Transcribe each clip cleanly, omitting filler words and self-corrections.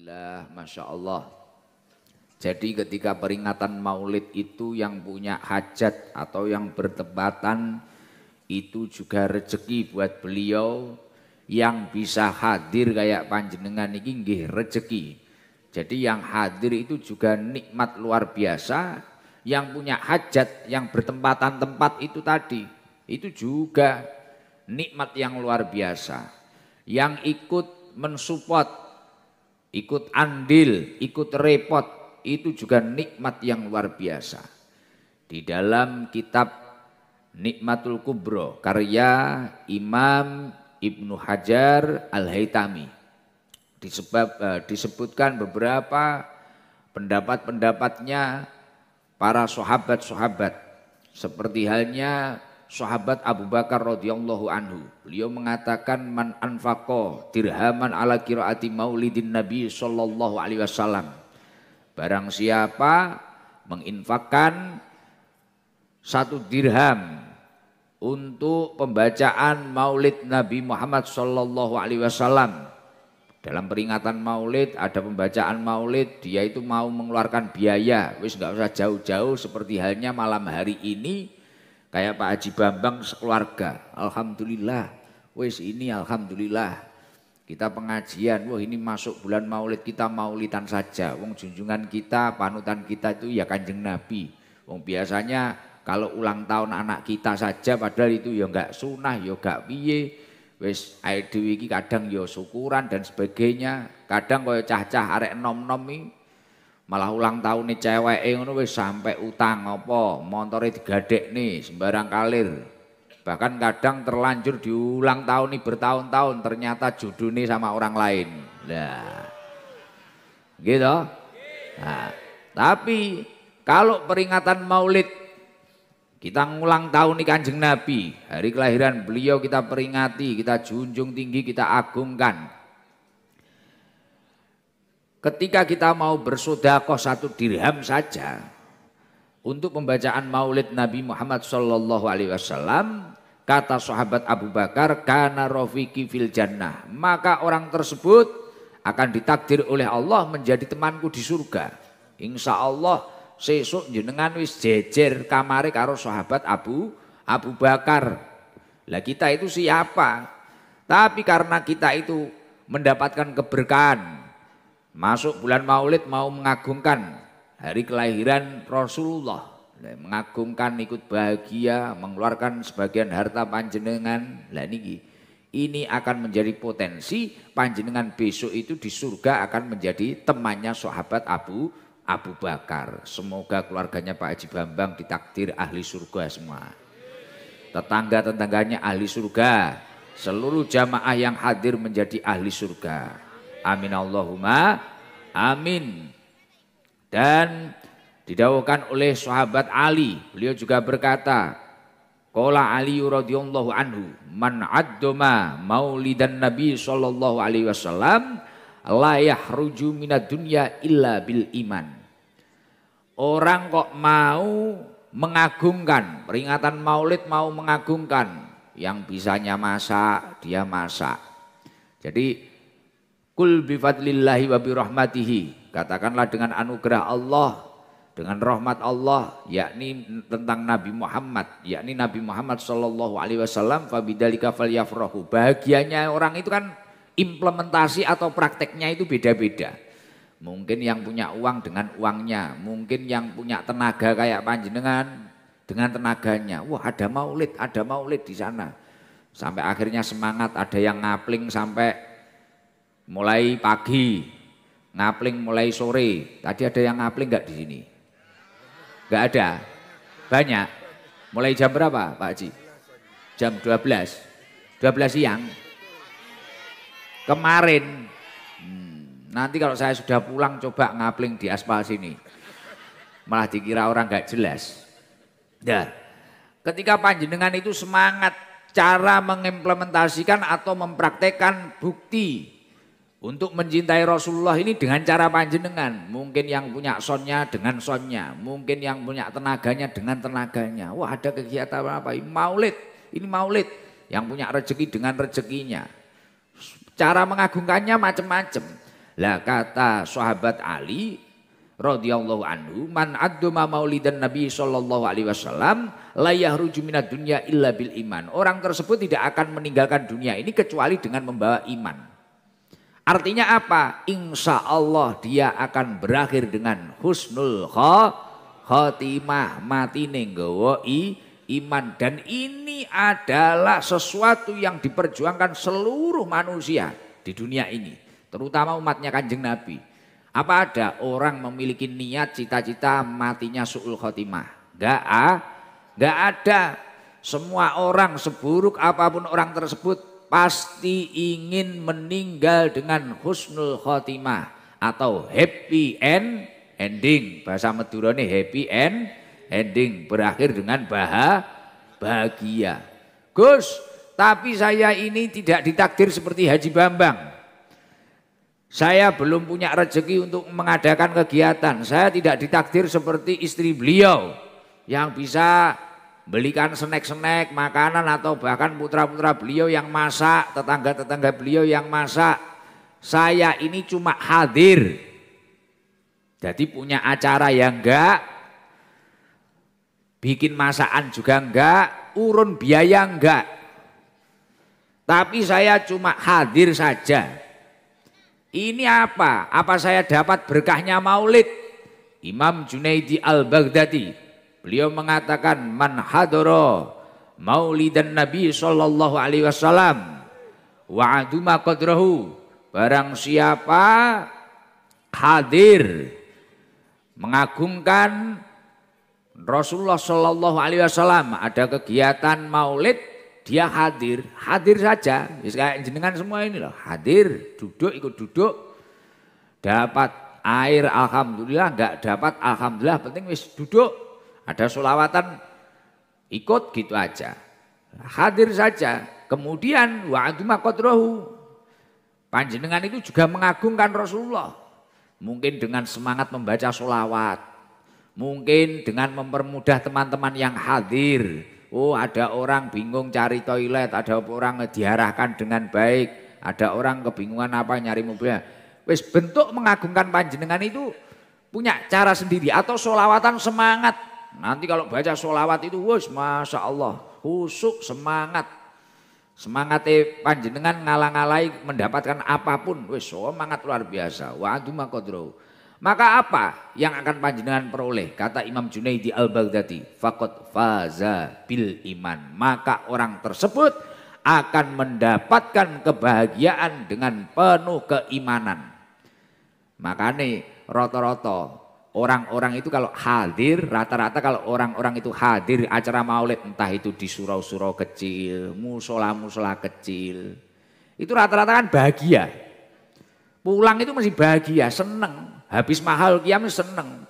Alhamdulillah, Masya Allah. Jadi ketika peringatan maulid itu yang punya hajat atau yang bertepatan itu juga rezeki buat beliau. Yang bisa hadir kayak panjenengan ini nggih rezeki. Jadi yang hadir itu juga nikmat luar biasa. Yang punya hajat, yang bertempatan tempat itu tadi, itu juga nikmat yang luar biasa. Yang ikut mensupport, ikut andil, ikut repot, itu juga nikmat yang luar biasa. Di dalam kitab Nikmatul Kubro karya Imam Ibnu Hajar Al-Haytami disebutkan beberapa pendapat-pendapatnya para sahabat-sahabat, seperti halnya sahabat Abu Bakar radhiyallahu anhu. Beliau mengatakan man anfaqo dirhaman ala qiraati maulidin Nabi sallallahu alaihi wasallam. Barang siapa menginfakkan 1 dirham untuk pembacaan maulid Nabi Muhammad sallallahu alaihi wasallam. Dalam peringatan maulid ada pembacaan maulid, dia itu mau mengeluarkan biaya, wis enggak usah jauh-jauh seperti halnya malam hari ini. Kayak Pak Haji Bambang sekeluarga, alhamdulillah, wis ini alhamdulillah. Kita pengajian, wah ini masuk bulan maulid kita maulidan saja. Wong junjungan kita, panutan kita itu ya Kanjeng Nabi. Wong biasanya kalau ulang tahun anak kita saja padahal itu ya enggak sunah, ya enggak piye. Wis ae dhewe iki kadang ya syukuran dan sebagainya. Kadang kaya cah-cah arek nom-nom iki malah ulang tahun nih cewek ngono wis sampai utang apa montore digadekne sembarang kalir, bahkan kadang terlanjur diulang tahun nih bertahun-tahun ternyata jodohnya sama orang lain. Nah gitu. Nah, tapi kalau peringatan maulid kita ngulang tahun nih Kanjeng Nabi, hari kelahiran beliau kita peringati, kita junjung tinggi, kita agungkan. Ketika kita mau bersedekah 1 dirham saja untuk pembacaan maulid Nabi Muhammad sallallahu alaihi wasallam, kata sahabat Abu Bakar, kana rafiqi fil jannah, maka orang tersebut akan ditakdir oleh Allah menjadi temanku di surga. Insya Allah sesuk jenengan wis jejer kamare karo sahabat Abu Bakar. Lah kita itu siapa? Tapi karena kita itu mendapatkan keberkahan, masuk bulan maulid mau mengagungkan hari kelahiran Rasulullah, mengagungkan, ikut bahagia, mengeluarkan sebagian harta panjenengan. Lah ini akan menjadi potensi panjenengan besok itu di surga akan menjadi temannya sahabat Abu Bakar. Semoga keluarganya Pak Haji Bambang ditakdir ahli surga semua. Tetangga-tetangganya ahli surga, seluruh jamaah yang hadir menjadi ahli surga. Amin Allahumma amin. Dan didawuhkan oleh sahabat Ali, beliau juga berkata, qala Ali radhiyallahu anhu, man addoma maulidan Nabi sallallahu alaihi wasallam la yahruju minad dunya illa bil iman. Orang kok mau mengagungkan peringatan maulid, mau mengagungkan, yang bisanya masak dia masak. Jadi kul bifadlillahi wa birahmatihi, katakanlah dengan anugerah Allah, dengan rahmat Allah, yakni tentang Nabi Muhammad, yakni Nabi Muhammad sallallahu alaihi wasallam, fabidzalika falyafrahu. Bahagianya orang itu kan implementasi atau prakteknya itu beda-beda. Mungkin yang punya uang dengan uangnya, mungkin yang punya tenaga kayak panjenengan dengan tenaganya. Wah, ada maulid di sana. Sampai akhirnya semangat, ada yang ngapling sampai mulai pagi, ngapling mulai sore. Tadi ada yang ngapling enggak di sini? Enggak ada. Banyak. Mulai jam berapa, Pak Haji? Jam 12. 12 siang. Kemarin. Nanti kalau saya sudah pulang coba ngapling di aspal sini. Malah dikira orang enggak jelas. Nah, ketika panjenengan itu semangat cara mengimplementasikan atau mempraktekkan bukti untuk mencintai Rasulullah ini dengan cara panjenengan. Mungkin yang punya sonnya dengan sonnya, mungkin yang punya tenaganya dengan tenaganya. Wah, ada kegiatan apa? Ini maulid. Yang punya rezeki dengan rezekinya. Cara mengagungkannya macam-macam. Lah kata sahabat Ali radhiyallahu anhu, man adduma maulidan Nabi sallallahu alaihi wasallam la yahruju minad dunya illa bil iman. Orang tersebut tidak akan meninggalkan dunia ini kecuali dengan membawa iman. Artinya apa? Insya Allah dia akan berakhir dengan husnul khotimah, mati nenggawa iman. Dan ini adalah sesuatu yang diperjuangkan seluruh manusia di dunia ini, terutama umatnya Kanjeng Nabi. Apa ada orang memiliki niat cita-cita matinya su'ul khotimah? Enggak ada. Semua orang seburuk apapun orang tersebut pasti ingin meninggal dengan husnul khotimah atau happy ending. Bahasa Madurane happy ending, berakhir dengan bahagia. Gus, tapi saya ini tidak ditakdir seperti Haji Bambang. Saya belum punya rezeki untuk mengadakan kegiatan. Saya tidak ditakdir seperti istri beliau yang bisa belikan snack-snack, makanan, atau bahkan putra-putra beliau yang masak, tetangga-tetangga beliau yang masak. Saya ini cuma hadir. Jadi punya acara yang enggak, bikin masakan juga enggak, urun biaya enggak. Tapi saya cuma hadir saja. Ini apa? Apa saya dapat berkahnya maulid? Imam Junaidi al-Baghdadi, beliau mengatakan, man hadara maulidan Nabi sallallahu alaihi wasallam wa aduma qadrahu, barang siapa hadir mengagungkan Rasulullah sallallahu alaihi wasallam, ada kegiatan maulid, dia hadir saja. Kayak jenengan semua ini loh, hadir, duduk, ikut duduk, dapat air alhamdulillah, enggak dapat alhamdulillah, penting wis duduk, ada sholawatan, ikut gitu aja, hadir saja. Kemudian wa'aduma qadrahu, panjenengan itu juga mengagungkan Rasulullah, mungkin dengan semangat membaca sholawat, mungkin dengan mempermudah teman-teman yang hadir. Oh, ada orang bingung cari toilet, ada orang diarahkan dengan baik, ada orang kebingungan apa nyari mobilnya. Wis bentuk mengagungkan panjenengan itu punya cara sendiri, atau sholawatan semangat. Nanti kalau baca sholawat itu, wis masya Allah, khusyuk, semangatnya panjenengan ngalang-alai mendapatkan apapun, wis semangat luar biasa. Wa aduma qadrahu. Maka apa yang akan panjenengan peroleh? Kata Imam Junaidi al-Baghdadi, faqad faza bil iman. Maka orang tersebut akan mendapatkan kebahagiaan dengan penuh keimanan. Makanya rata-rata orang-orang itu kalau hadir, rata-rata kalau orang-orang itu hadir acara maulid, entah itu di surau-surau kecil, musola-musola kecil, itu rata-rata kan bahagia. Pulang itu masih bahagia, seneng. Habis mahal qiyam seneng.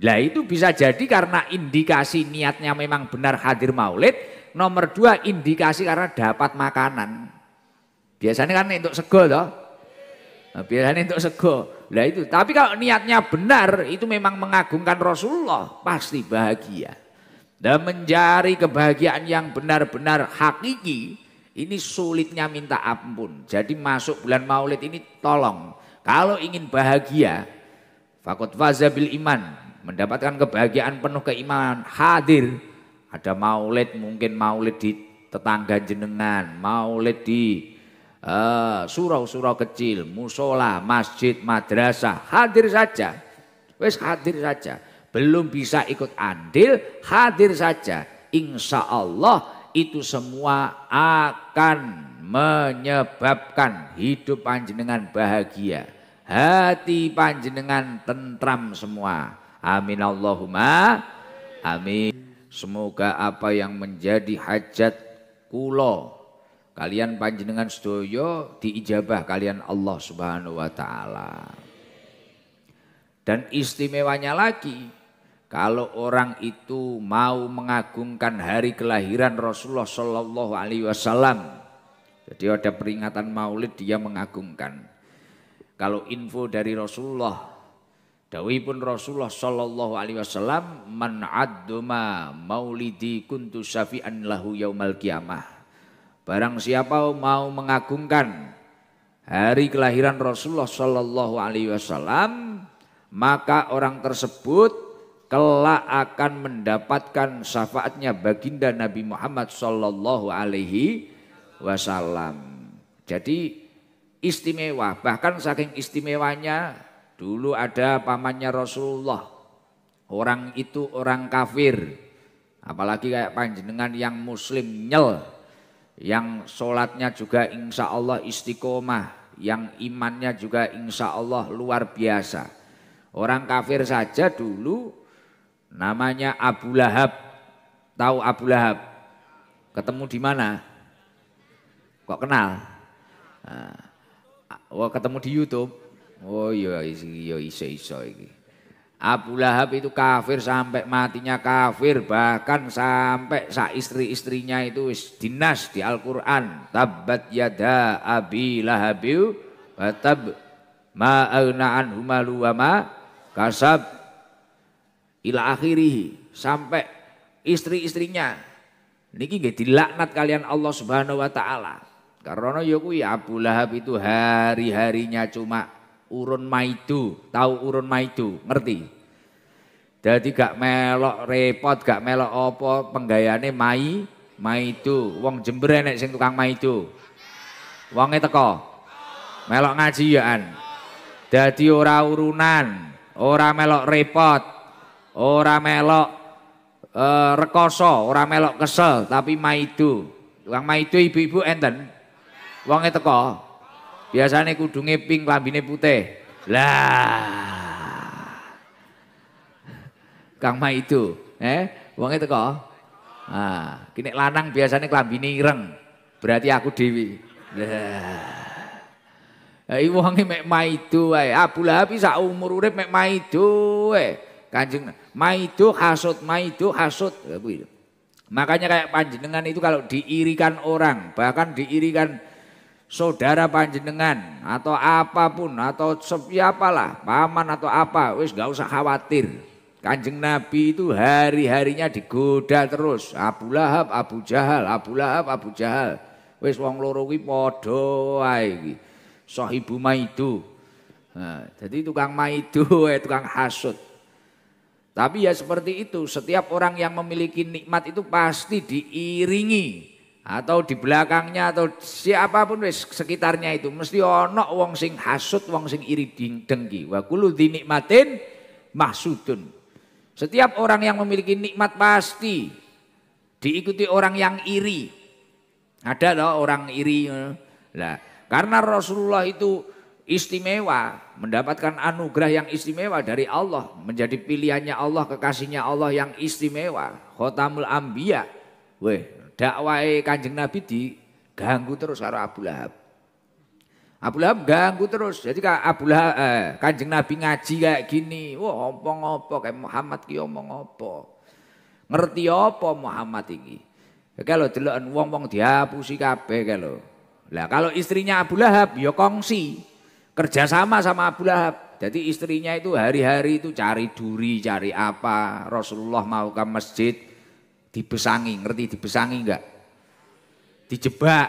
Lah itu bisa jadi karena indikasi niatnya memang benar hadir maulid. Nomor 2 indikasi karena dapat makanan. Biasanya kan untuk sego toh. Nah, biasanya untuk sego. Lah itu. Tapi kalau niatnya benar itu memang mengagungkan Rasulullah, pasti bahagia. Dan mencari kebahagiaan yang benar-benar hakiki ini sulitnya minta ampun. Jadi masuk bulan maulid ini tolong, kalau ingin bahagia, faqad faza bil iman, mendapatkan kebahagiaan penuh keimanan, hadir. Ada maulid, mungkin maulid di tetangga jenengan, maulid di surau-surau kecil, musola, masjid, madrasah, hadir saja. Wes hadir saja. Belum bisa ikut andil, hadir saja. Insya Allah itu semua akan menyebabkan hidup panjenengan bahagia. Hati panjenengan tentram semua. Amin Allahumma amin. Semoga apa yang menjadi hajat kula kalian panjenengan sedoyo diijabah kalian Allah Subhanahu wa taala. Dan istimewanya lagi, kalau orang itu mau mengagungkan hari kelahiran Rasulullah sallallahu alaihi wasallam. Jadi ada peringatan Maulid dia mengagungkan. Kalau info dari Rasulullah, dawuhipun Rasulullah sallallahu alaihi wasallam, man adduma maulidi kuntu syafi'an lahu yaumal qiyamah. Barang siapa mau mengagungkan hari kelahiran Rasulullah Shallallahu Alaihi Wasallam, maka orang tersebut kelak akan mendapatkan syafaatnya baginda Nabi Muhammad Shallallahu Alaihi Wasallam. Jadi istimewa, bahkan saking istimewanya dulu ada pamannya Rasulullah, orang itu orang kafir, apalagi kayak panjenengan yang muslim nyel, yang sholatnya juga insya Allah istiqomah, yang imannya juga insya Allah luar biasa. Orang kafir saja dulu namanya Abu Lahab. Tahu Abu Lahab? Ketemu di mana? Kok kenal? Oh, ketemu di YouTube. Oh iya iso iki. Abu Lahab itu kafir sampai matinya kafir, bahkan sampai istri-istrinya itu dinas di Al-Qur'an. Tabbat yada abi lahabiu wa tab ma aghna anhu malu wa ma kasab ila akhirih, sampai istri-istrinya niki nggih dilaknat kalian Allah Subhanahu wa taala. Karena ya kuwi Abu Lahab itu hari-harinya cuma urun maidu. Tahu urun maidu? Ngerti? Jadi gak melok repot, gak melok apa, penggayane maidu. Wong Jember enek sing tukang maidu. Wonge teko. Melok ngajian. Dadi ora urunan, ora melok repot, ora melok rekoso, ora melok kesel, tapi maidu. Tukang maidu ibu-ibu enten. Wonge teko. Biasane kudunge pink, lambine putih. Lah. Kang Maidu, wonge teko. Ah, kene lanang biasane klambine ireng. Berarti aku dewi. Lah. Iki wonge mek Maidu wae. Abu Lahab sak umur urip mek Maidu wae. Kanjeng Maidu hasud. Makanya kayak panjenengan itu kalau diirikan orang, bahkan diirikan saudara panjenengan atau apapun atau siapalah, paman atau apa, wis gak usah khawatir. Kanjeng Nabi itu hari-harinya digoda terus. Abu Lahab, Abu Jahal, Abu Lahab, Abu Jahal. Wis wong loro kuwi padha wae iki. Sahibu maidu. Nah, jadi tukang maidu, tukang hasud. Tapi ya seperti itu, setiap orang yang memiliki nikmat itu pasti diiringi atau di belakangnya atau siapapun wis sekitarnya itu mesti ono wong sing hasud, wong sing iri dengki. Wa kullu dzinikmatin mahsudun. Setiap orang yang memiliki nikmat pasti diikuti orang yang iri. Ada loh orang iri. Lah, karena Rasulullah itu istimewa, mendapatkan anugerah yang istimewa dari Allah, menjadi pilihannya Allah, kekasihnya Allah yang istimewa, khotamul anbiya. Weh, dakwahe Kanjeng Nabi diganggu terus karo Abu Lahab. Abu Lahab ganggu terus. Jadi Abu Lahab Kanjeng Nabi ngaji kayak gini, wah ngopo kayak Muhammad ki omong apa? Ngerti apa Muhammad iki? Kalau deloken wong-wong dihapusi kabeh kalau. Lah kalau istrinya Abu Lahab ya kongsi, kerjasama sama Abu Lahab. Jadi istrinya itu hari-hari itu cari duri, cari apa. Rasulullah mau ke masjid dibesangi, ngerti dibesangi enggak? Dijebak,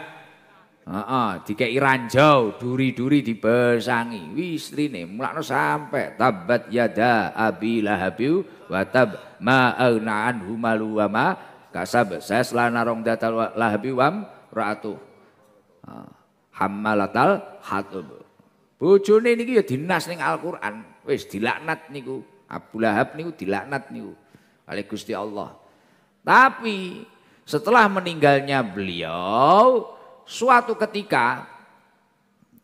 dikei ranjau, duri-duri dibesangi. Istrine mulakno sampai tabat yada abi lahabiu wa tab ma aghna anhu malu wa ma kasab. Saya selana rong datal lahabi wam ra'atu hammalatal hatub. Bojone niki ya dinas ning Al-Qur'an, wis dilaknat niku. Abu Lahab niku dilaknat niku oleh Gusti Allah. Tapi setelah meninggalnya beliau, suatu ketika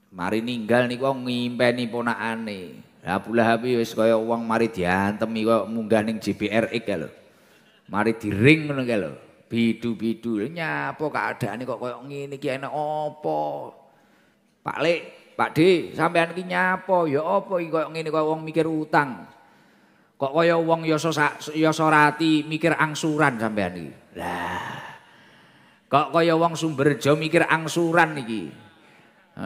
mari ninggal niku ngimpeni ponakane. Abu Lahab wis kaya wong mari diantemi kaya munggah ning JBRX lho. Mari diring ngono kae lho. Bidu-bidu nyapa keadaane kok kaya ngene iki enak apa? Pak Lek, Pak D, sampean iki nyapa? Ya apa iki kaya ngene kaya wong mikir utang. Kok kaya wong yasa rati mikir angsuran sampean iki. Lah. Kok kaya wong Sumberjo mikir angsuran iki.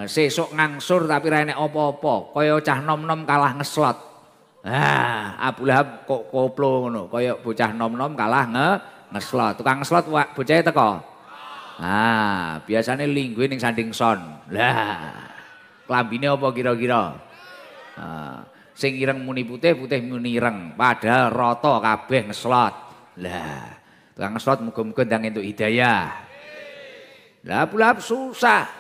Sesuk ngangsur tapi ra enek apa-apa, kaya cah nom-nom kalah ngeslot. Abu Lahab kok koplo ngono, kaya bocah nom-nom kalah ngeslot. Tukang ngeslot bocahe teko. Biasane linggue ning sanding son. Lah. Klambine apa kira-kira? Sing ireng muni putih, putih muni ireng. Padahal rata kabeh ngeslot. Lah, tukang ngeslot muga-muga ndang entuk hidayah. Lah Abu Lahab susah.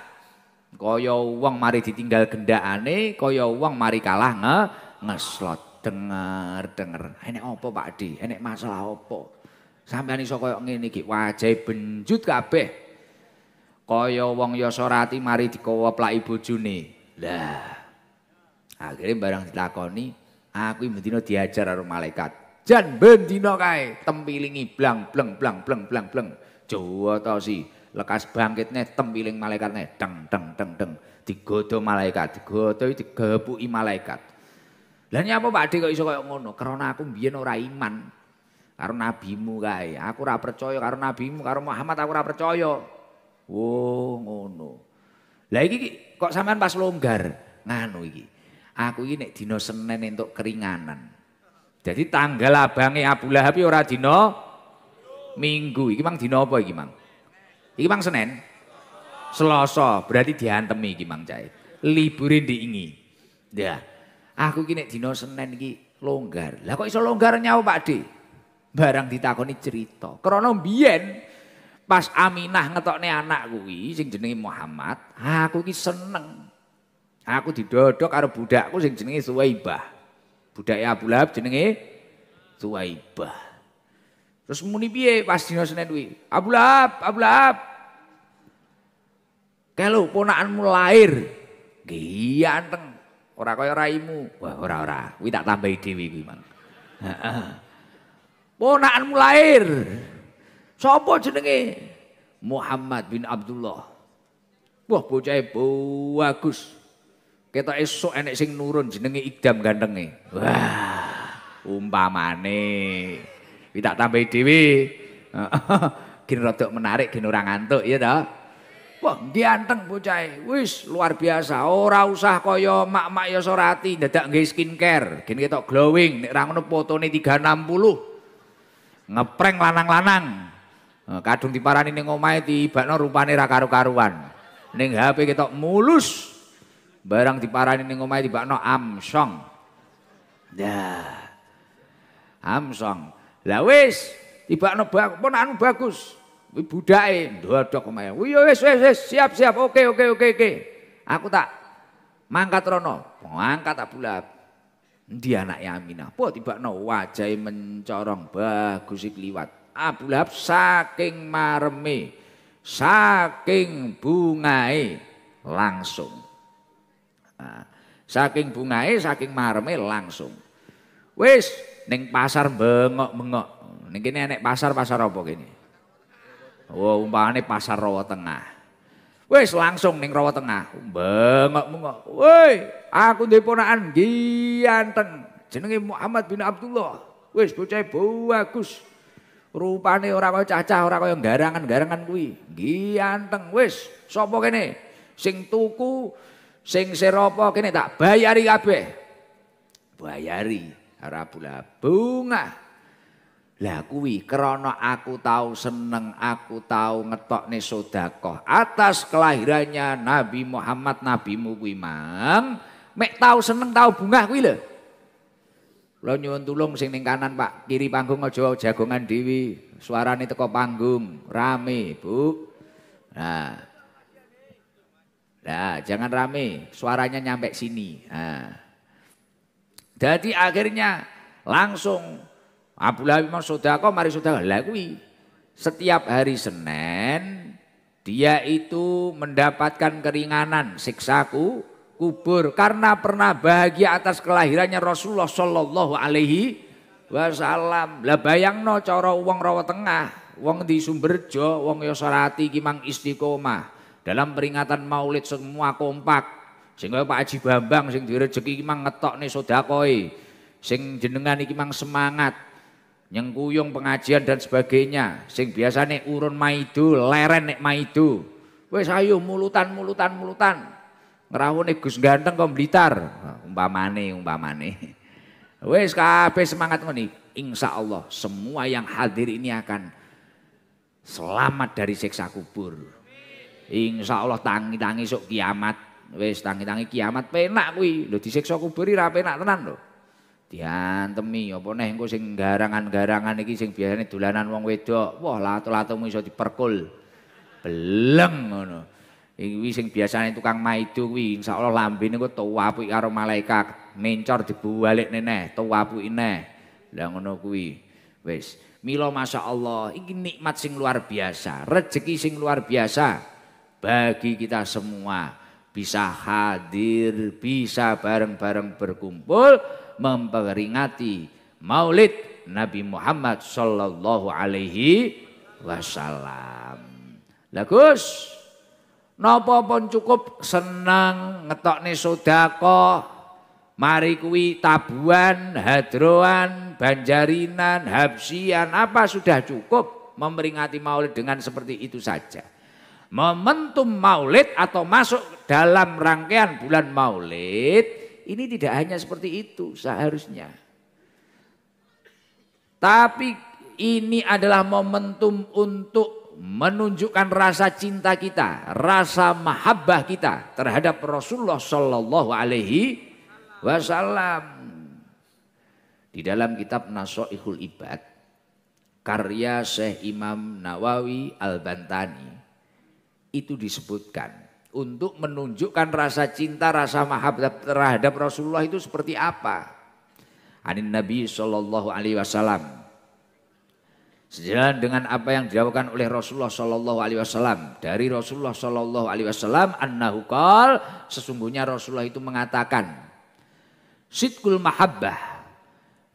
Kaya wong mari ditinggal gendakane, kaya wong mari kalah ngeslot. Denger. Enek apa Pak Di? Enek masalah apa? Sampeyan iso kaya ngene iki, wajahe benjut kabeh. Kaya wong Yasorati mari dikowoplaki bojone. Lah. Akhire barang ditakoni, aku bendina diajar karo malaikat. Jan bendina kae tempilingi blang bleng blang bleng blang bleng. Jawa ta si, lekas bangkitne tempiling malaikatne deng deng deng deng. Digodo malaikat, digodo digepuki malaikat. Lah nyapa Pak Dik kok iso kaya ngono? Karena aku mbiyen ora iman. Karo nabimu kae, aku ora percaya karo nabimu, karo Muhammad aku ora percaya. Oh, ngono. Lah iki kok sampean pas longgar nganu iki. Aku iki nek dina Senin entuk keringanan. Jadi tanggal abange Abu Lahab ora dina Minggu. Iki mang dina apa iki, Mang? Iki mang Senin. Selasa, berarti diantemi iki Mang Cai. Libure diingi. Ya. Aku iki nek dina Senin iki longgar. Lah kok iso longgar nyawa Pak Dik? Barang ditakoni cerita. Krana mbiyen pas Aminah ngetokne anak kuwi sing jenenge Muhammad, aku ki seneng. Aku didodok karo budakku sing jenenge Suwaibah. Budake Abu Lahab jenenge Suwaibah. Terus muni piye pas dina Senin kuwi? Abu Lahab. Kelo ponakanmu lahir. Ganteng. Ora kaya raimu. Wah, ora. Kuwi tak tambahi dhewe kuwi, Mang. Heeh. Ponakanmu lahir. Sapa jenenge? Muhammad bin Abdullah. Wah, bocahe bagus. Ketok esuk enek sing nurun jenenge Idam gantenge. Wah, umpamane. Kuwi tak tambahi dhewe. Gin rada menarik, gin ora ngantuk ya ta. Wah, ganteng bocahe. Wis luar biasa. Ora usah kaya mak-mak Yasorati dadak nggih skincare. Gin ketok glowing. Nek ra ngono fotone 360. Ngeprank lanang-lanang. Kadung diparani ning omahe tibakno rupane ra karu-karuan. Ning HP ketok mulus. Barang diparani ning omahe tibakno Amsong. Dah. Amsong. Lah wis tibakno ponakanmu bagus. Kuwi budake ndodok omahe. Wis siap. Oke. Aku tak mangkat rono. Mangkat Abu Lahab. Endi anake Aminah? Po tibakno wajahe mencorong bagus kliwat. Abu Lahab saking mareme, saking bungae langsung. Nah, saking bungae, saking mareme langsung. Wis ning pasar bengok-bengok. Ning kene enek pasar apa kene? Oh, umpamane pasar Rawa Tengah. Wis langsung ning Rawa Tengah, bengok-bengok. Woi, aku ndek ponakan ganteng. Jenenge Muhammad bin Abdullah. Wis bocah bagus. Rupane ora kaya cacah, ora kaya garangan-garangan kuwi. Ganteng. Wis, sapa kene? Sing tuku, sing seropo kene tak bayari kabeh. Bayari Abu Lahab. Bunga. Lah kuwi krana aku tahu seneng, aku tahu ngetokne sedekah atas kelahirannya Nabi Muhammad nabimu kuwi Mang. Mek tahu seneng tahu bungah kuwi lho. Kula nyuwun tulung sing ning kanan Pak, kiri panggung aja jagongan dhewe. Suarane teko panggung, rame, Bu. Nah. Nah, jangan rame, suaranya nyampe sini. Nah. Jadi akhirnya langsung Abu Lahab mau sedekah, mari sedekah. Lah kuwi setiap hari Senin dia itu mendapatkan keringanan siksaku kubur karena pernah bahagia atas kelahirannya Rasulullah sallallahu alaihi wasallam. Lah bayangno cara wong Rawa Tengah, wong di Sumberjo, wong Yasorati iki mang istiqomah. Dalam peringatan Maulid semua kompak. Sehingga Pak Haji Bambang sing direjeki iki mang ngetokne sedekahe. Sing jenengan iki mang semangat nyengkuyung pengajian dan sebagainya. Sing biasane urun maidu, leren nek maidu. Wis ayo mulutan. Ngerawune Gus Ganteng kok Blitar. Umpamane. Wis kabeh semangat ngene. Insyaallah semua yang hadir ini akan selamat dari siksa kubur. Insyaallah tangi-tangi sok kiamat. Wis tangi-tangi kiamat penak kuwi. Lho disiksa kubur ra penak tenan lho. Diantemi apa neh engko sing garangan-garangan iki sing biasane dolanan wong wedok. Wah, lato-latomu iso diperkul. Beleng ngono. Iki sing biasane tukang maido kuwi insyaallah lambene kok tuwapuki karo malaikat, mencor dibalik neh, tuwapuki neh. Lah ngono kuwi. Wis, mila masyaallah iki nikmat sing luar biasa, rezeki sing luar biasa bagi kita semua. Bisa hadir, bisa bareng-bareng berkumpul memperingati Maulid Nabi Muhammad sallallahu alaihi wasallam. Lah Gus, napa pun cukup senang ngetokne sedekah, mari kuwi tabuhan, hadroan, banjarinan, habsian, apa sudah cukup memperingati Maulid dengan seperti itu saja. Momentum Maulid atau masuk dalam rangkaian bulan Maulid ini tidak hanya seperti itu seharusnya. Tapi ini adalah momentum untuk menunjukkan rasa cinta kita, rasa mahabbah kita terhadap Rasulullah Shallallahu Alaihi Wasallam. Di dalam kitab Nasha'ihul Ibad karya Syekh Imam Nawawi Al-Bantani itu disebutkan untuk menunjukkan rasa cinta, rasa mahabbah terhadap Rasulullah itu seperti apa. Anin Nabi Sallallahu Alaihi Wasallam, sejalan dengan apa yang dilakukan oleh Rasulullah Sallallahu Alaihi Wasallam, dari Rasulullah Sallallahu Alaihi Wasallam annahu qal, sesungguhnya Rasulullah itu mengatakan sidqul mahabbah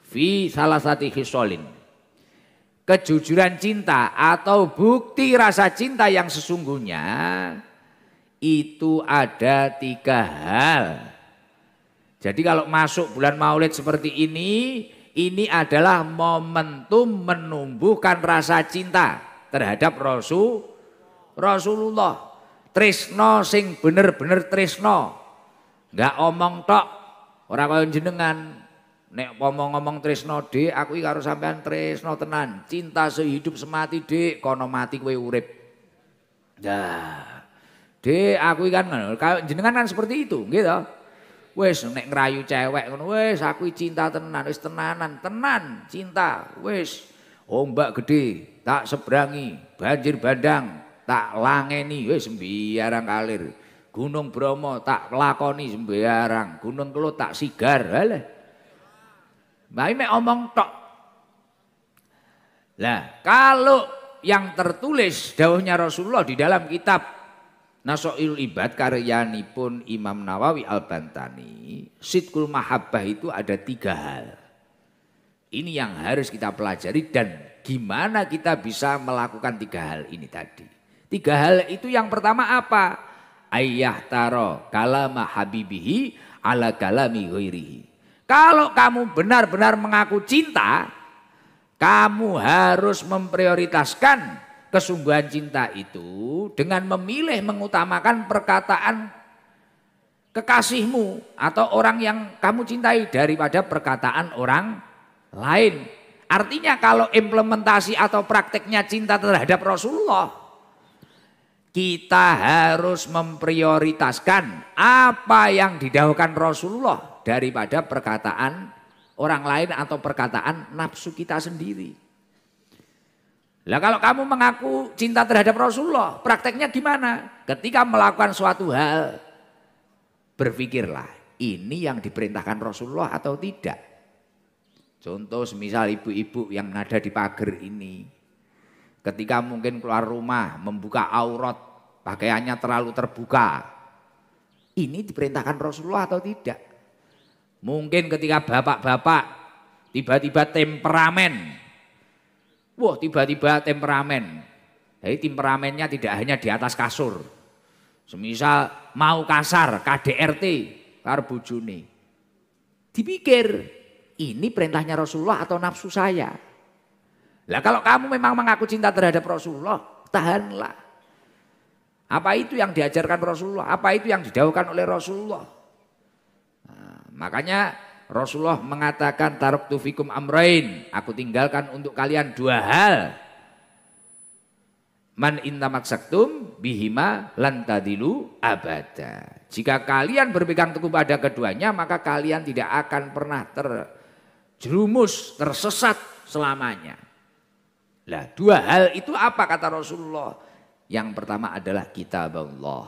fi salasati khisolin, kejujuran cinta atau bukti rasa cinta yang sesungguhnya itu ada 3 hal. Jadi kalau masuk bulan Maulid seperti ini adalah momentum menumbuhkan rasa cinta terhadap Rasulullah. Tresno sing bener-bener tresno, nggak omong tok, ora kaya jenengan. Nek ngomong tresno Dik, aku iki karo sampean tresno tenan, cinta sehidup semati Dik, kono mati kowe urip. Nah, Dik, aku iki kan kaya jenengan kan seperti itu, nggih to? Wis nek ngrayu cewek ngono, wis aku cinta tenan, wis tenanan, tenan cinta, wis ombak gede tak sebrangi, banjir bandang tak langeni, wis sembiarang kalir. Gunung Bromo tak lakoni sembarang, Gunung Kelut tak sigar. Halah. Mbak ini omong tok. Lah, kalau yang tertulis dawuhnya Rasulullah di dalam kitab Nasha'ihul Ibad karyanipun Imam Nawawi Al-Bantani, sidqul mahabbah itu ada 3 hal. Ini yang harus kita pelajari dan gimana kita bisa melakukan 3 hal ini tadi. 3 hal itu yang pertama apa? Ayyah taro kalama habibihi ala kalami ghairihi. Kalau kamu benar-benar mengaku cinta, kamu harus memprioritaskan kesungguhan cinta itu dengan memilih mengutamakan perkataan kekasihmu atau orang yang kamu cintai daripada perkataan orang lain. Artinya kalau implementasi atau prakteknya cinta terhadap Rasulullah, kita harus memprioritaskan apa yang didahulukan Rasulullah daripada perkataan orang lain atau perkataan nafsu kita sendiri. Lah kalau kamu mengaku cinta terhadap Rasulullah, prakteknya gimana? Ketika melakukan suatu hal, berpikirlah ini yang diperintahkan Rasulullah atau tidak. Contoh semisal ibu-ibu yang ada di pagar ini, ketika mungkin keluar rumah membuka aurat, pakaiannya terlalu terbuka, ini diperintahkan Rasulullah atau tidak? Mungkin ketika bapak-bapak tiba-tiba temperamen, wah tiba-tiba temperamen, jadi temperamennya tidak hanya di atas kasur, semisal mau kasar KDRT karo bojone, dipikir ini perintahnya Rasulullah atau nafsu saya. Lah kalau kamu memang mengaku cinta terhadap Rasulullah, tahanlah. Apa itu yang diajarkan Rasulullah? Apa itu yang didahulukan oleh Rasulullah? Nah, makanya Rasulullah mengatakan taraktu fikum amrain, aku tinggalkan untuk kalian 2 hal. Man intamaksaktum bihima lantadilu abada. Jika kalian berpegang teguh pada keduanya, maka kalian tidak akan pernah terjerumus, tersesat selamanya. Lah, dua hal itu apa kata Rasulullah? Yang pertama adalah kitab Allah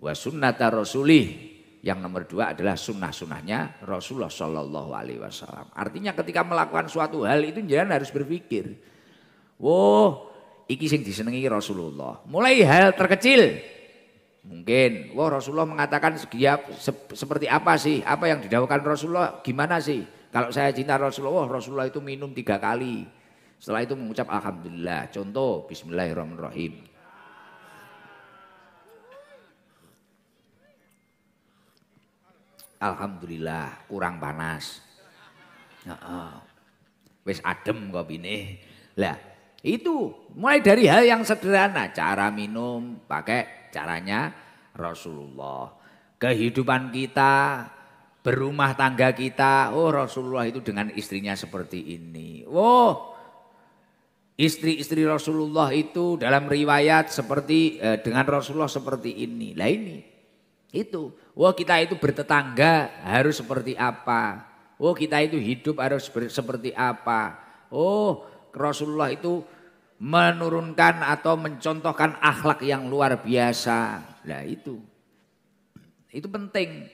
wa sunnata rasulih. Yang nomor dua adalah sunnah-sunnahnya Rasulullah Shallallahu Alaihi Wasallam. Artinya ketika melakukan suatu hal itu jangan harus berpikir, wow, iki sing disenengi Rasulullah. Mulai hal terkecil. Mungkin, wah Rasulullah mengatakan seperti apa sih? Apa yang didhawuhkan Rasulullah gimana sih? Kalau saya cinta Rasulullah, Rasulullah itu minum 3 kali. Setelah itu mengucap alhamdulillah. Contoh, bismillahirrahmanirrahim. Alhamdulillah, kurang panas. Wis adem kopine. Lah, itu mulai dari hal yang sederhana, cara minum pakai caranya Rasulullah. Kehidupan kita, berumah tangga kita, oh Rasulullah itu dengan istrinya seperti ini. Oh, istri-istri Rasulullah itu dalam riwayat seperti dengan Rasulullah seperti ini. Lah ini, itu. Oh kita itu bertetangga harus seperti apa. Oh kita itu hidup harus seperti apa. Oh Rasulullah itu menurunkan atau mencontohkan akhlak yang luar biasa. Nah itu penting.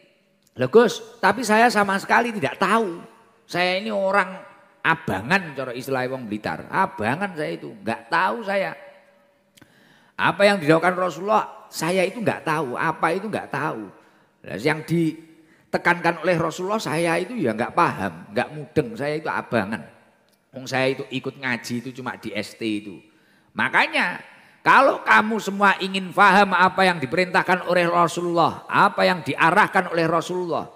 Loh Gus, tapi saya sama sekali tidak tahu. Saya ini orang abangan cara istilah wong Blitar. Abangan saya itu, enggak tahu saya. Apa yang didhawuhkan Rasulullah, saya itu enggak tahu. Apa itu enggak tahu. Nah, yang ditekankan oleh Rasulullah saya itu ya enggak paham, enggak mudeng. Saya itu abangan. Saya itu ikut ngaji itu cuma di ST itu. Makanya kalau kamu semua ingin paham apa yang diperintahkan oleh Rasulullah, apa yang diarahkan oleh Rasulullah,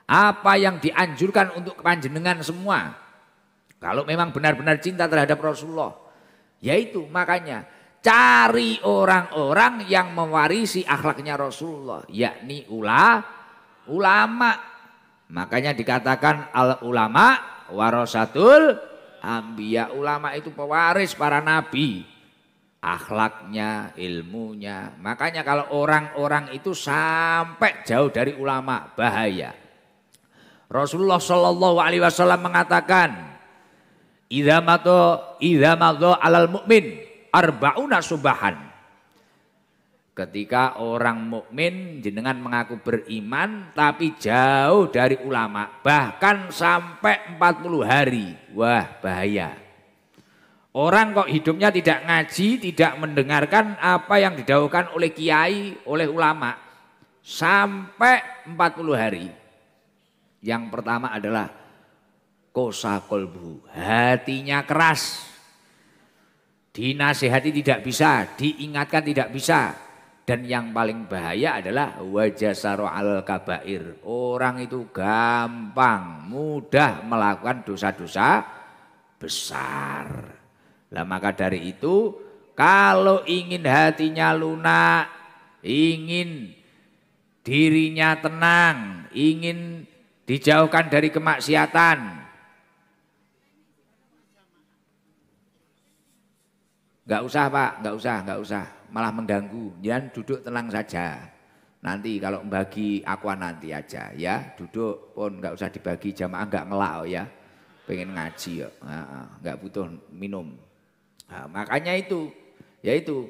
apa yang dianjurkan untuk panjenengan semua. Kalau memang benar-benar cinta terhadap Rasulullah, yaitu makanya cari orang-orang yang mewarisi akhlaknya Rasulullah, yakni ulama. Makanya dikatakan al ulama warasatul anbiya. Ulama itu pewaris para nabi. Akhlaknya, ilmunya. Makanya kalau orang-orang itu sampai jauh dari ulama, bahaya. Rasulullah Shallallahu Alaihi Wasallam mengatakan, idza madha alal mu'min arba'una subahan. Ketika orang mukmin jenengan mengaku beriman tapi jauh dari ulama, bahkan sampai 40 hari. Wah, bahaya. Orang kok hidupnya tidak ngaji, tidak mendengarkan apa yang didhawuhkan oleh kiai, oleh ulama sampai 40 hari. Yang pertama adalah kosa kolbu, hatinya keras. Dinasihati tidak bisa, diingatkan tidak bisa. Dan yang paling bahaya adalah wajasaro al kabair. Orang itu gampang, mudah melakukan dosa-dosa besar. Lah maka dari itu kalau ingin hatinya lunak, ingin dirinya tenang, ingin dijauhkan dari kemaksiatan, enggak usah Pak, enggak usah, malah mengganggu. Jangan duduk tenang saja. Nanti kalau membagi aqua nanti aja ya, duduk pun enggak usah dibagi jamaah, enggak ngelak ya. Pengen ngaji ya, enggak butuh minum. Nah, makanya itu, yaitu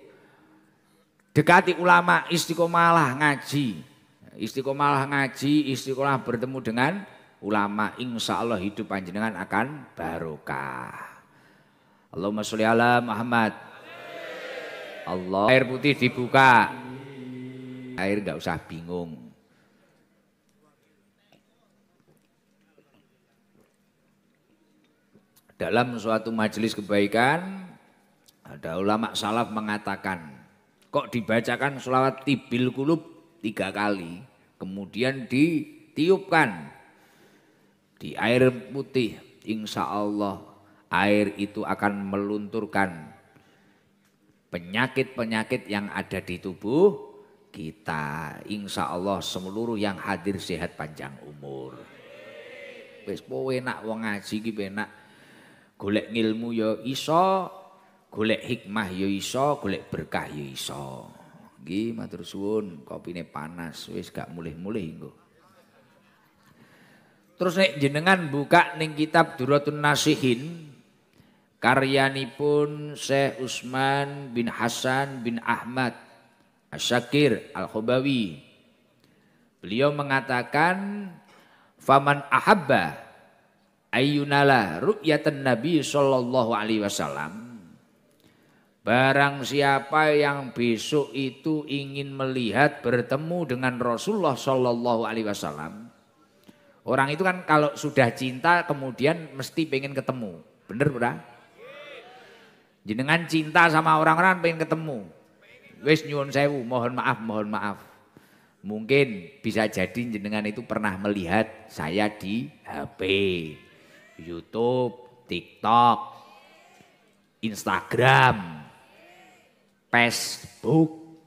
dekati ulama, istiqomalah ngaji. Istiqomalah ngaji, istiqomalah bertemu dengan ulama, insya Allah hidup panjenengan akan barokah. Allahumma sholli ala Muhammad. Allah. Air putih dibuka. Air enggak usah bingung. Dalam suatu majelis kebaikan ada ulama salaf mengatakan, kok dibacakan sholawat tibil kulub 3 kali, kemudian ditiupkan di air putih, insya Allah air itu akan melunturkan penyakit-penyakit yang ada di tubuh kita. Insya Allah seluruh yang hadir sehat panjang umur. Wis enak wong ngaji ki enak. Golek ngilmu ya iso, golek hikmah ya iso, golek berkah ya iso. Nggih matur suwun, kopine panas wis gak mulih-mulih engko. Terus nek jenengan buka ning kitab Duratun Nasihin karyanipun Syekh Utsman bin Hasan bin Ahmad Asy-Syakir Al-Khobawi. Beliau mengatakan faman ahabba ayyunala ru'yatan Nabi sallallahu alaihi wasallam. Barang siapa yang besok itu ingin melihat bertemu dengan Rasulullah sallallahu alaihi wasallam. Orang itu kan kalau sudah cinta kemudian mesti pengen ketemu. Bener ora? Jenengan cinta sama orang-orang pengen ketemu. Wis nyuwun sewu, mohon maaf. Mungkin bisa jadi jenengan itu pernah melihat saya di HP, YouTube, TikTok, Instagram, Facebook,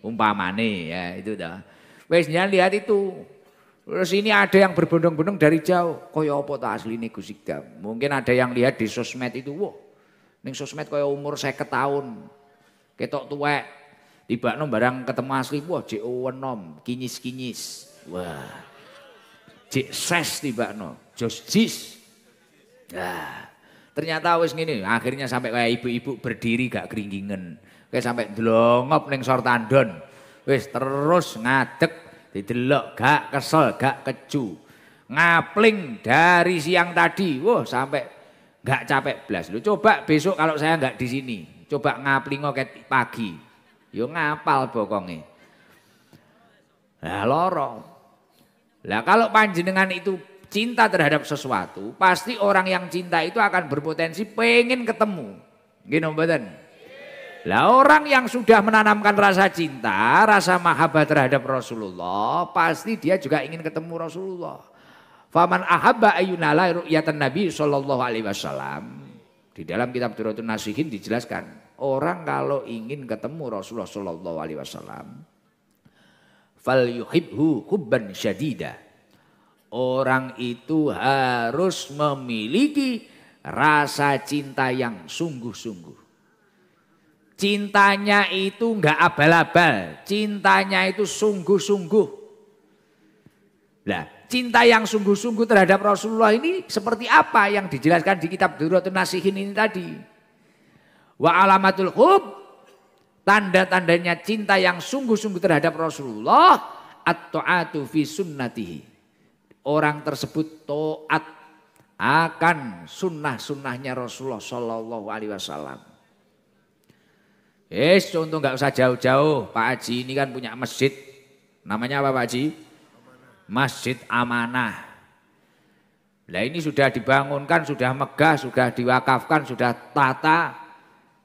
umpamane ya itu dah. Wis jangan lihat itu. Terus ini ada yang berbondong-bondong dari jauh. Kaya apa ta asline Gus Ikdam? Mungkin ada yang lihat di sosmed itu, wah, ning sosmed kaya umur 50 tahun. Ketok tuwek. Tibakno barang ketemu asli, wah jek enom, kinyis-kinyis. Wah. Jek ses tibakno, jos jis. Nah, ternyata wis ngene, akhirnya sampai kayak ibu-ibu berdiri gak keringingen. Kayak sampai ndelongop ning sor tandon. Wis terus ngadeg didelok gak kesel, gak keju. Ngapling dari siang tadi, wah sampai gak capek blas. Lu coba besok kalau saya gak di sini, coba ngaplingo ket pagi. Yo ngapal bokonge. Lah loro. Lah kalau panjenengan itu cinta terhadap sesuatu, pasti orang yang cinta itu akan berpotensi pengen ketemu. Nggih mboten? Lah orang yang sudah menanamkan rasa cinta, rasa mahabbah terhadap Rasulullah, pasti dia juga ingin ketemu Rasulullah. Faman ahabba ayyunala ru'yatan Nabi sallallahu alaihi wasallam. Di dalam kitab Duratun Nasihin dijelaskan, orang kalau ingin ketemu Rasulullah sallallahu alaihi wasallam, fal yuhibhu hubban syadida. Orang itu harus memiliki rasa cinta yang sungguh-sungguh. Cintanya itu enggak abal-abal, cintanya itu sungguh-sungguh. Nah, cinta yang sungguh-sungguh terhadap Rasulullah ini seperti apa yang dijelaskan di kitab Duratun Nasihin ini tadi. Wa alamatul hub, tanda-tandanya cinta yang sungguh-sungguh terhadap Rasulullah, at-ta'atu fi sunnatihi. Orang tersebut taat akan sunnah-sunnahnya Rasulullah sallallahu alaihi wasallam. Contoh nggak usah jauh-jauh, Pak Haji ini kan punya masjid, namanya apa Pak Haji? Masjid Amanah. Nah ini sudah dibangunkan, sudah megah, sudah diwakafkan, sudah tata.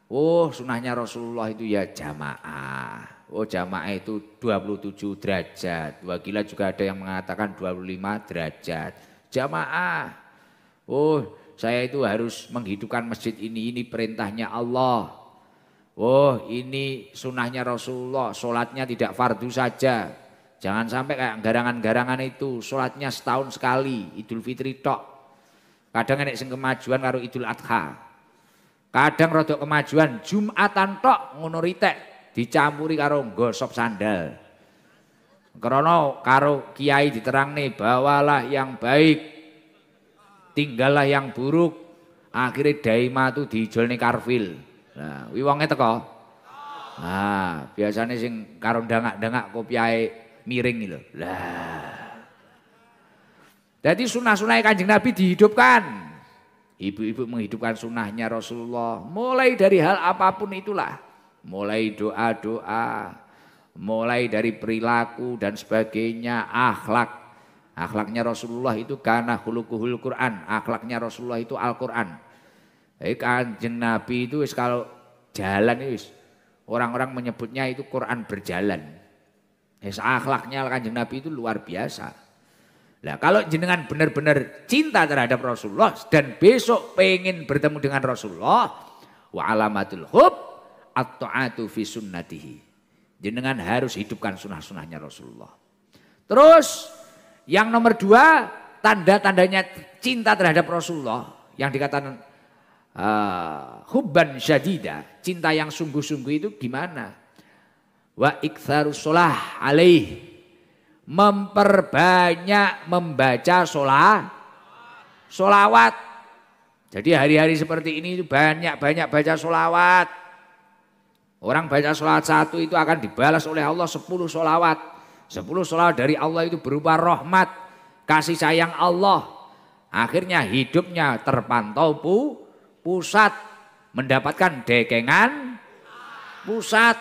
Oh sunnahnya Rasulullah itu ya jamaah. Oh jamaah itu 27 derajat. Wakilah juga ada yang mengatakan 25 derajat. Jamaah. Oh saya itu harus menghidupkan masjid ini perintahnya Allah. Oh ini sunnahnya Rasulullah, sholatnya tidak fardu saja. Jangan sampai kayak garangan-garangan itu, sholatnya setahun sekali, Idul Fitri tok. Kadang ada sing kemajuan karo Idul Adha. Kadang rodok kemajuan Jumatan tok ngono ritek dicampuri karo gosok sandal. Karena karo kiai diterangne bawalah yang baik, tinggallah yang buruk. Akhirnya daima tuh diijolne karfil. Nah, wonge teko. Nah, biasanya sing karo dangak-dangak kopiahe miring lho. Lah. Jadi sunah-sunah Kanjeng Nabi dihidupkan. Ibu-ibu menghidupkan sunnahnya Rasulullah. Mulai dari hal apapun itulah. Mulai doa-doa, mulai dari perilaku dan sebagainya, akhlak. Akhlaknya Rasulullah itu kana khuluquhul Quran. Akhlaknya Rasulullah itu Al-Quran. Kanjeng Nabi itu kalau jalan itu orang-orang menyebutnya itu Quran berjalan. Akhlaknya Kanjeng Nabi itu luar biasa. Nah kalau jenengan benar-benar cinta terhadap Rasulullah dan besok pengen bertemu dengan Rasulullah, wa alamatul hub at-ta'atu fi sunnatihi. Jenengan harus hidupkan sunnah-sunnahnya Rasulullah. Terus yang nomor 2, tanda-tandanya cinta terhadap Rasulullah yang dikatakan hubban syadida, cinta yang sungguh-sungguh itu gimana? Wa iktsarus shalah alaih, memperbanyak membaca sholawat. Jadi hari-hari seperti ini itu banyak-banyak baca sholawat. Orang baca sholawat satu itu akan dibalas oleh Allah 10 sholawat. 10 sholawat dari Allah itu berupa rahmat, kasih sayang Allah. Akhirnya hidupnya terpantau pusat, mendapatkan dekengan pusat.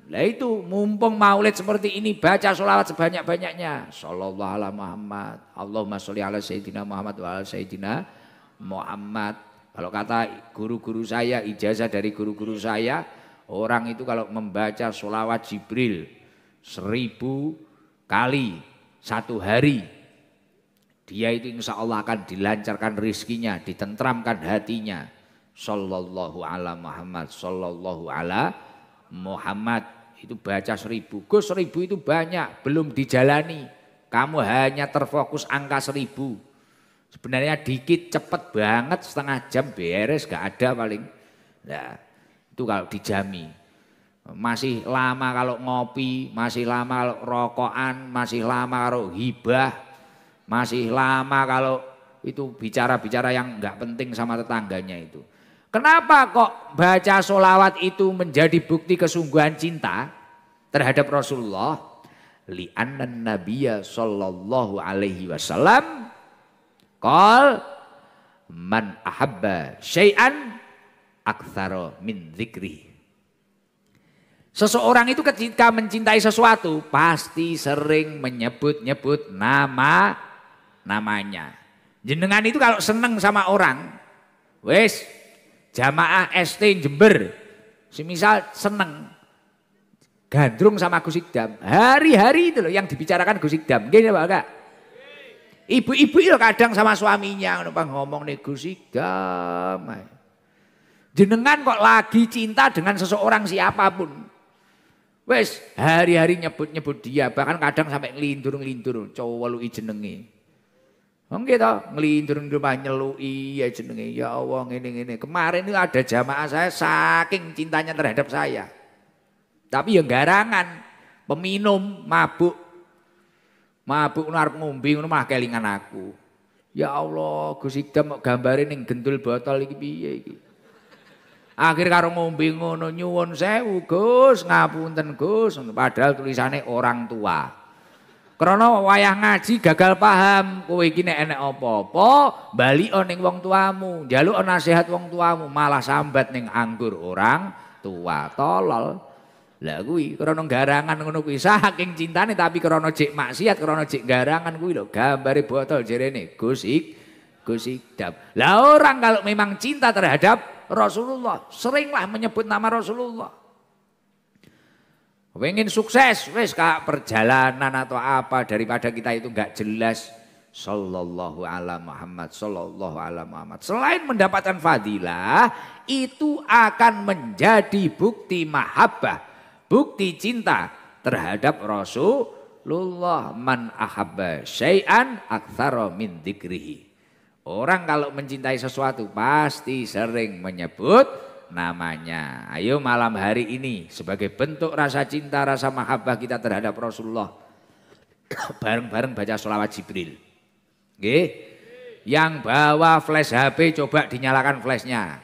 Lah itu mumpung maulid seperti ini baca sholawat sebanyak-banyaknya. Sallallahu ala Muhammad, Allahumma sholli ala Sayyidina Muhammad wa ala Sayyidina Muhammad. Kalau kata guru-guru saya, ijazah dari guru-guru saya, orang itu kalau membaca sholawat Jibril 1000 kali satu hari, dia itu insya Allah akan dilancarkan rizkinya, ditentramkan hatinya. Sallallahu ala Muhammad, sallallahu ala Muhammad. Itu baca 1000. Gus 1000 itu banyak, belum dijalani. Kamu hanya terfokus angka 1000. Sebenarnya dikit, cepet banget, setengah jam beres, gak ada paling. Nah, itu kalau dijami. Masih lama kalau ngopi, masih lama kalau rokokan, masih lama kalau hibah, masih lama kalau itu bicara-bicara yang gak penting sama tetangganya itu. Kenapa kok baca sholawat itu menjadi bukti kesungguhan cinta terhadap Rasulullah? Li'annan nabiyya sallallahu alaihi wasallam qol man ahabba syai'an aktsara min dzikri. Seseorang itu ketika mencintai sesuatu pasti sering menyebut-nyebut namanya. Jenengan itu kalau seneng sama orang, wes jamaah ST Jember, semisal seneng gandrung sama Gus Ikdam, hari-hari itu loh yang dibicarakan Gus Ikdam, gini Pak Kak. Ibu-ibu itu kadang sama suaminya ngomong nih Gus Ikdam. Jenengan kok lagi cinta dengan seseorang siapapun, wes hari-hari nyebut-nyebut dia, bahkan kadang sampai ngelindur-ngelindur, cowok lu jenenge. Nggih to, nglindur rumah nyelui ya jenenge. Ya Allah ngene-ngene. Kemarin itu ada jamaah saya saking cintanya terhadap saya. Tapi ya garangan, peminum, mabuk. Mabuk arep ngombe ngono malah kelingan aku. Ya Allah, Gus Ikdam kok gambare ning gendul botol iki piye iki. Akhir karo ngombe ngono nyuwun sewu Gus, ngapunten Gus, padahal tulisane orang tua. Karena wayah ngaji gagal paham, kowe iki nek enek apa-apa balika ning wong tuamu, njaluk nasihat wong tuamu, malah sambat ning anggur orang tua, tolol. Lah kuwi krana garangan ngono kuwi saking cintane tapi krana jek maksiat, krana jek garangan kuwi lho gambare botol jerene Gus Ikdam. Lah orang kalau memang cinta terhadap Rasulullah, seringlah menyebut nama Rasulullah. Pengen sukses, wes kak perjalanan atau apa daripada kita itu enggak jelas. Sallallahu ala Muhammad, sallallahu ala Muhammad. Selain mendapatkan fadilah, itu akan menjadi bukti mahabbah, bukti cinta terhadap Rasulullah. Man ahabba syai'an aktsara min dzikrihi. Orang kalau mencintai sesuatu pasti sering menyebut namanya. Ayo malam hari ini sebagai bentuk rasa cinta, rasa mahabbah kita terhadap Rasulullah, bareng-bareng baca sholawat Jibril. Nggih. Yang bawa flash HP coba dinyalakan flashnya.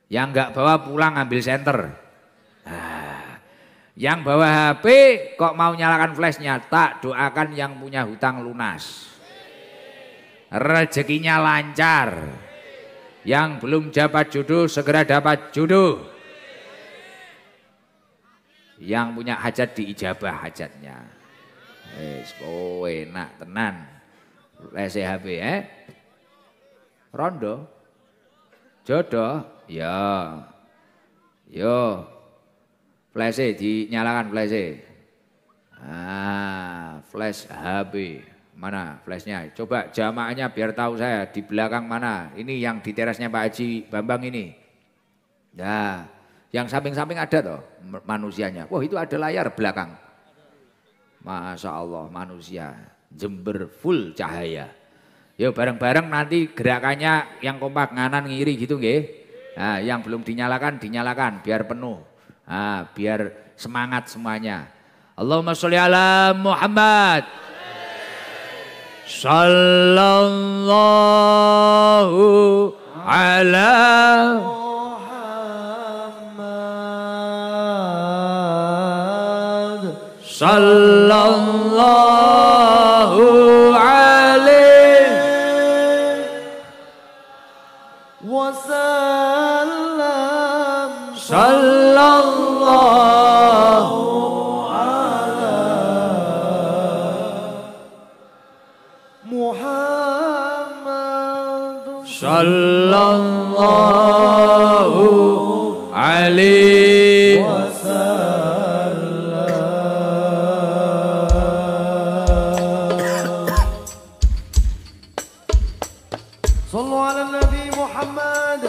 Yang enggak bawa pulang ambil senter. Yang bawa HP kok mau nyalakan flashnya, tak doakan yang punya hutang lunas. Rezekinya lancar. Yang belum dapat jodoh segera dapat jodoh. Yang punya hajat diijabah hajatnya. Enak tenan. SHB Rondo. Jodoh. Ya. Yo. Flash dinyalakan flash. Flash HB. Mana flashnya? Coba jamaahnya biar tahu saya di belakang mana. Ini yang di terasnya Pak Haji Bambang ini. Nah, yang samping-samping ada toh manusianya. Wah itu ada layar belakang. Masya Allah manusia. Jember full cahaya. Yo bareng-bareng nanti gerakannya yang kompak nganan ngiri gitu nggih. Nah, yang belum dinyalakan dinyalakan biar penuh. Nah, biar semangat semuanya. Allahumma sholli ala Muhammad. Sallallahu ala Muhammad. Sallallahu alaihi wasallam. Sallallahu ala Muhammad. Sallallahu alaihi wasallam. Sallu ala Nabi Muhammad.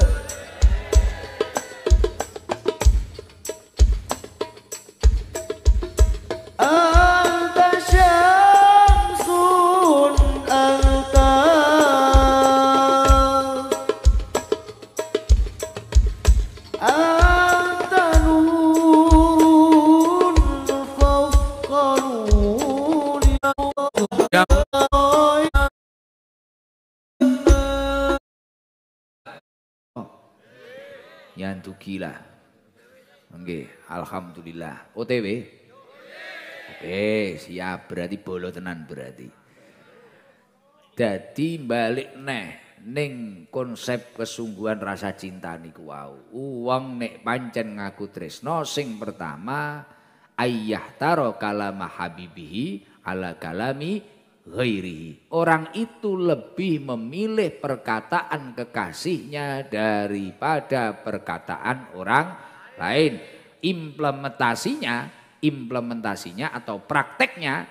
Anta syamsun anta anta nurun fawqa nuri Yantukilah. Nggih, alhamdulillah. OTW. Oke, siap berarti bolo tenan berarti. Dadi balik ning konsep kesungguhan rasa cinta niku wau. Wong nek pancen ngaku tresno sing pertama ayyah taro kalama habibihi ala kalami ghairihi. Orang itu lebih memilih perkataan kekasihnya daripada perkataan orang lain. Implementasinya atau prakteknya,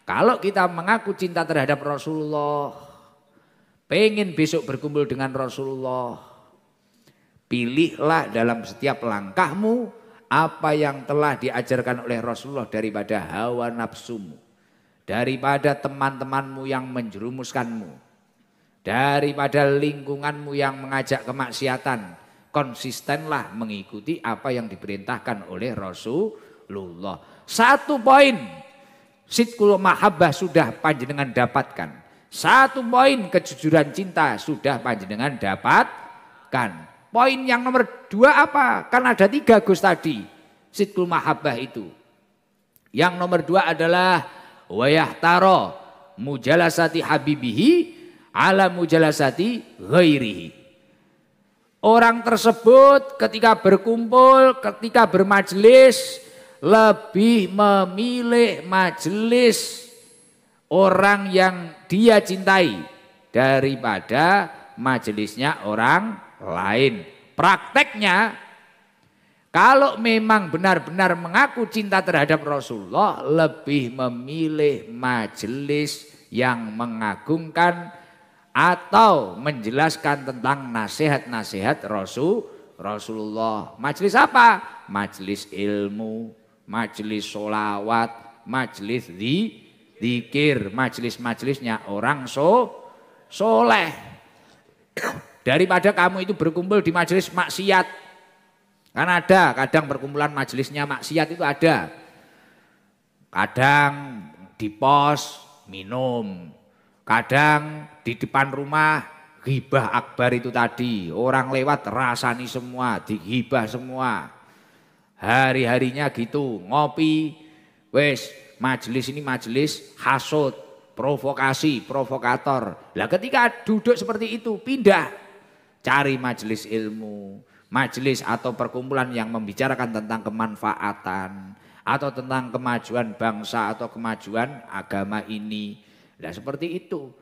kalau kita mengaku cinta terhadap Rasulullah, pengen besok berkumpul dengan Rasulullah, pilihlah dalam setiap langkahmu apa yang telah diajarkan oleh Rasulullah daripada hawa nafsumu, daripada teman-temanmu yang menjerumuskanmu, daripada lingkunganmu yang mengajak kemaksiatan. Konsistenlah mengikuti apa yang diperintahkan oleh Rasulullah. Satu poin sidqul mahabbah sudah panjenengan dapatkan. Satu poin kejujuran cinta sudah panjenengan dapatkan. Poin yang nomor 2 apa? Kan ada 3 Gus tadi sidqul mahabbah itu. Yang nomor 2 adalah wayahtaro mujalasati habibihi ala mujalasati ghairihi. Orang tersebut ketika berkumpul, ketika bermajelis lebih memilih majelis orang yang dia cintai daripada majelisnya orang lain. Prakteknya, kalau memang benar-benar mengaku cinta terhadap Rasulullah, lebih memilih majelis yang mengagungkan atau menjelaskan tentang nasihat-nasihat Rasulullah. Majelis apa? Majelis ilmu, majelis sholawat, majelis zikir, majelis-majelisnya orang soleh. Daripada kamu itu berkumpul di majelis maksiat. Kan ada kadang perkumpulan majelisnya maksiat itu ada. Kadang di pos minum. Kadang di depan rumah ghibah akbar itu tadi. Orang lewat rasani semua, digibah semua. Hari-harinya gitu, ngopi. Wes, majelis ini majelis hasud, provokasi, provokator. Lah ketika duduk seperti itu, pindah. Cari majelis ilmu, majelis atau perkumpulan yang membicarakan tentang kemanfaatan. Atau tentang kemajuan bangsa atau kemajuan agama ini. Nah seperti itu.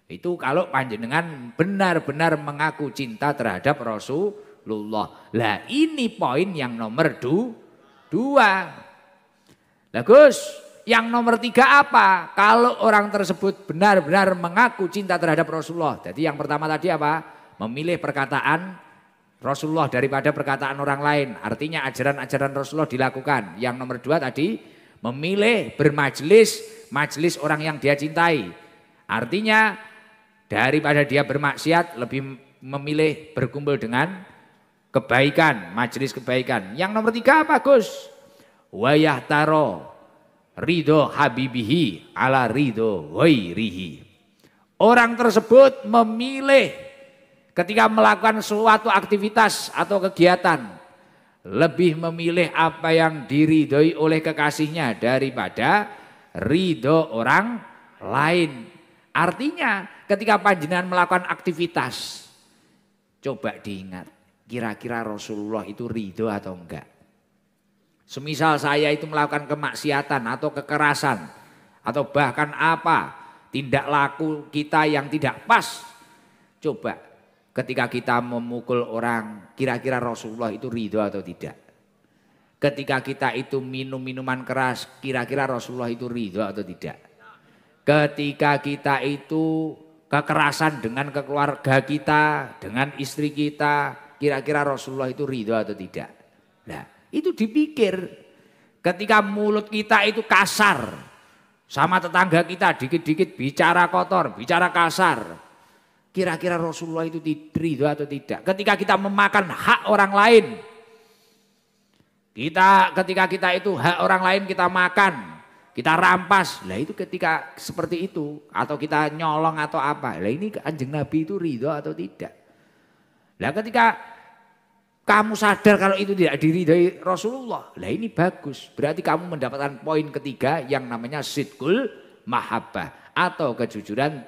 Itu kalau panjenengan benar-benar mengaku cinta terhadap Rasulullah. Lah ini poin yang nomor 2. Lah Gus, yang nomor 3 apa? Kalau orang tersebut benar-benar mengaku cinta terhadap Rasulullah. Jadi yang pertama tadi apa? Memilih perkataan Rasulullah daripada perkataan orang lain. Artinya ajaran-ajaran Rasulullah dilakukan. Yang nomor 2 tadi memilih bermajelis, majelis orang yang dia cintai. Artinya Daripada dia bermaksiat lebih memilih berkumpul dengan kebaikan, majelis kebaikan. Yang nomor 3 apa Gus? Wayah taro ridho habibihi ala ridho ghairihi. Orang tersebut memilih ketika melakukan suatu aktivitas atau kegiatan lebih memilih apa yang diridhoi oleh kekasihnya daripada ridho orang lain. Artinya ketika panjenengan melakukan aktivitas, coba diingat, kira-kira Rasulullah itu ridho atau enggak? Semisal saya itu melakukan kemaksiatan atau kekerasan atau bahkan apa tindak laku kita yang tidak pas. Coba ketika kita memukul orang, kira-kira Rasulullah itu ridho atau tidak? Ketika kita itu minum minuman keras, kira-kira Rasulullah itu ridho atau tidak? Ketika kita itu kekerasan dengan keluarga kita, dengan istri kita, kira-kira Rasulullah itu ridho atau tidak? Nah, itu dipikir. Ketika mulut kita itu kasar sama tetangga kita, dikit-dikit bicara kotor, bicara kasar, kira-kira Rasulullah itu ridho atau tidak? Ketika kita memakan hak orang lain, ketika kita itu hak orang lain kita makan, kita rampas, lah itu ketika seperti itu, atau kita nyolong atau apa, lah ini Kanjeng Nabi itu ridho atau tidak? Lah ketika kamu sadar kalau itu tidak diridhoi Rasulullah, lah ini bagus. Berarti kamu mendapatkan poin ketiga yang namanya sidqul mahabbah atau kejujuran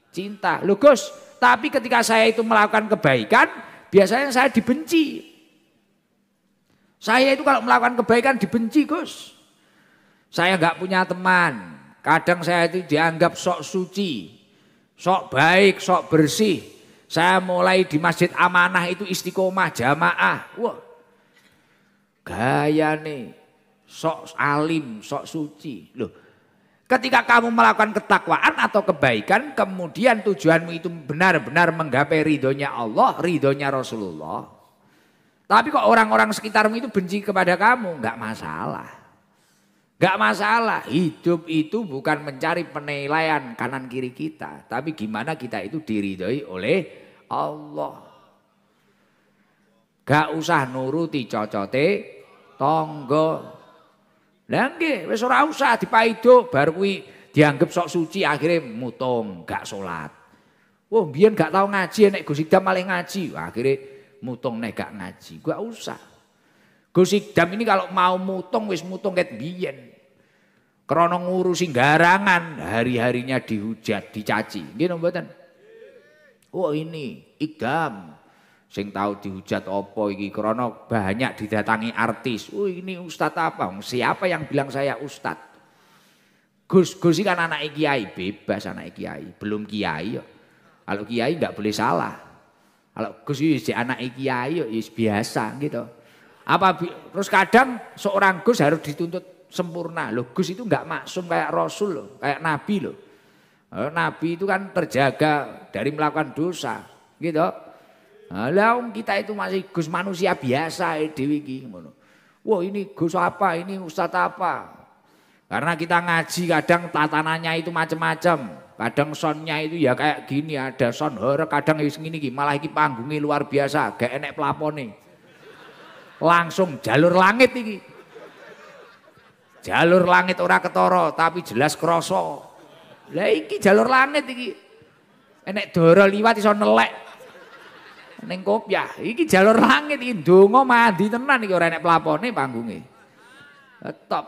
cinta. Loh Gus, tapi ketika saya itu melakukan kebaikan, biasanya saya dibenci. Saya itu kalau melakukan kebaikan dibenci Gus. Saya nggak punya teman. Kadang saya itu dianggap sok suci, sok baik, sok bersih. Saya mulai di Masjid Amanah itu istiqomah jamaah. Wah, gaya nih, sok alim, sok suci. Loh, ketika kamu melakukan ketakwaan atau kebaikan, kemudian tujuanmu itu benar-benar menggapai ridhonya Allah, ridhonya Rasulullah. Tapi kok orang-orang sekitarmu itu benci kepada kamu, nggak masalah. Nggak masalah, hidup itu bukan mencari penilaian kanan kiri kita. Tapi gimana kita itu diridhoi oleh Allah. Gak usah nuruti cocote tonggo. Lah nggih, wis ora usah dipaido bar kuwi dianggap sok suci akhirnya mutung, gak salat. Wah, mbiyen gak tau ngaji nek Gus Idam malah ngaji, akhirnya mutung nek gak ngaji. Gak usah. Gus Idam ini kalau mau mutung wis mutung ket biyen. Krana ngurusi garangan, hari-harinya dihujat, dicaci. Nggih mboten? Oh ini Idam sing tahu dihujat opo iki krana banyak didatangi artis. Oh ini ustadz apa? Siapa yang bilang saya ustadz? Gus ini kan anak kiai, bebas anak kiai, belum kiai. Kalau kiai nggak boleh salah. Kalau Gus ini anak kiai ya biasa gitu. Terus kadang seorang Gus harus dituntut sempurna. Loh Gus itu nggak maksum kayak Rasul loh, kayak Nabi loh. Nabi itu kan terjaga dari melakukan dosa, gitu. Lah kita itu masih Gus manusia biasa dewi iki ngono. Wah ini Gus apa, ini ustadz apa? Karena kita ngaji kadang tatanannya itu macam-macam. Kadang soundnya itu ya kayak gini, ada sound horror, kadang ngene iki malah iki panggungnya luar biasa, gak enek pelapone. Langsung jalur langit iki. Jalur langit ora ketara tapi jelas krasa. Lah iki jalur langit iki. Enek dara liwat iso nelek. Ning kopiah, iki jalur langit iki ndonga mandi tenan iki ora enek pelapone panggunge. Top.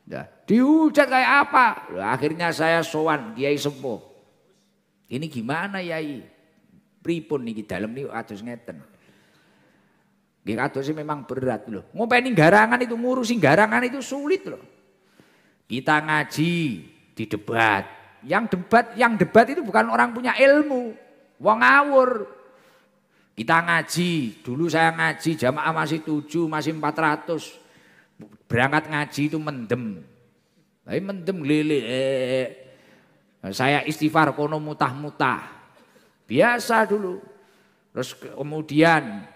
Nah, dihujat kayak apa? Lah, akhirnya saya sowan Kiai Sepuh. Ini gimana Yai? Pripun niki dalem niku atus ngeten. Nggih kadosé memang berat loh. Ngopeni garangan itu, ngurusi garangan itu sulit loh. Kita ngaji di debat. Yang debat itu bukan orang punya ilmu, wong ngawur. Kita ngaji, dulu saya ngaji jamaah masih 7, masih 400. Berangkat ngaji itu mendem. Tapi mendem lele. Saya istighfar kono mutah-mutah. Biasa dulu. Terus kemudian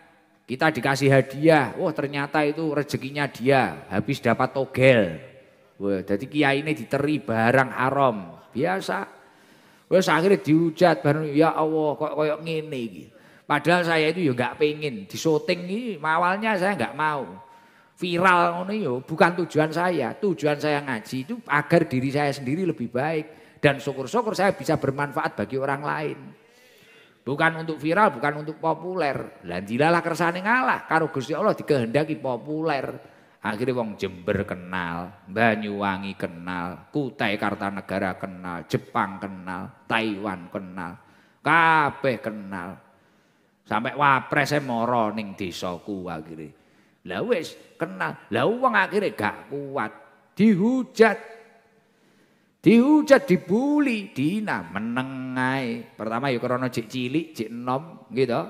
kita dikasih hadiah. Wah ternyata itu rezekinya dia, habis dapat togel. Wah, jadi kiai ini diteri barang haram. Biasa. Wes akhirnya dihujat bareng, ya Allah kok koyo ngene iki. Padahal saya itu ya enggak pengen di syuting ini, awalnya saya enggak mau. Viral ngono yo bukan tujuan saya. Tujuan saya ngaji itu agar diri saya sendiri lebih baik dan syukur-syukur saya bisa bermanfaat bagi orang lain. Bukan untuk viral, bukan untuk populer. Lah dilalah kersane ngalah karo Gusti Allah dikehendaki populer. Akhirnya wong Jember kenal, Banyuwangi kenal, Kutai Kartanegara kenal, Jepang kenal, Taiwan kenal, kabeh kenal. Sampai wapres moro ning desaku akhirnya. Lah wis kenal. Lah wong akhirnya gak kuat, dihujat. Dihujat, dibuli, dina meneng ae. Pertama ya krana jek cilik, jek enom gitu.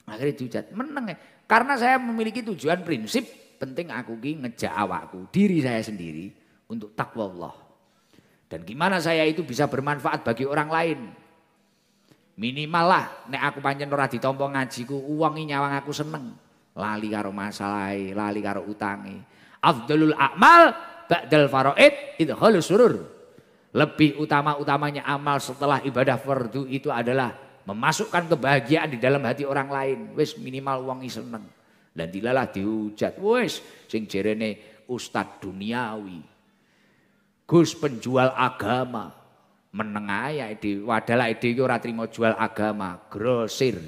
Akhirnya dihujat, meneng ae. Karena saya memiliki tujuan prinsip penting aku ki ngejak awakku, diri saya sendiri untuk takwa Allah. Dan gimana saya itu bisa bermanfaat bagi orang lain. Minimal lah nek aku pancen ora ditampa ngajiku, uang nyawang aku seneng. Lali karo masalahe, lali karo utange. Afdalul a'mal ba'dal faraid idkhalus surur. Lebih utama-utamanya amal setelah ibadah fardu itu adalah memasukkan kebahagiaan di dalam hati orang lain. Wis minimal wong seneng. Dan dilalah dihujat, wis sing jerene ustad duniawi, Gus penjual agama, meneng ae dhewe, wadalah dhewe iki ora trimo jual agama, grosir.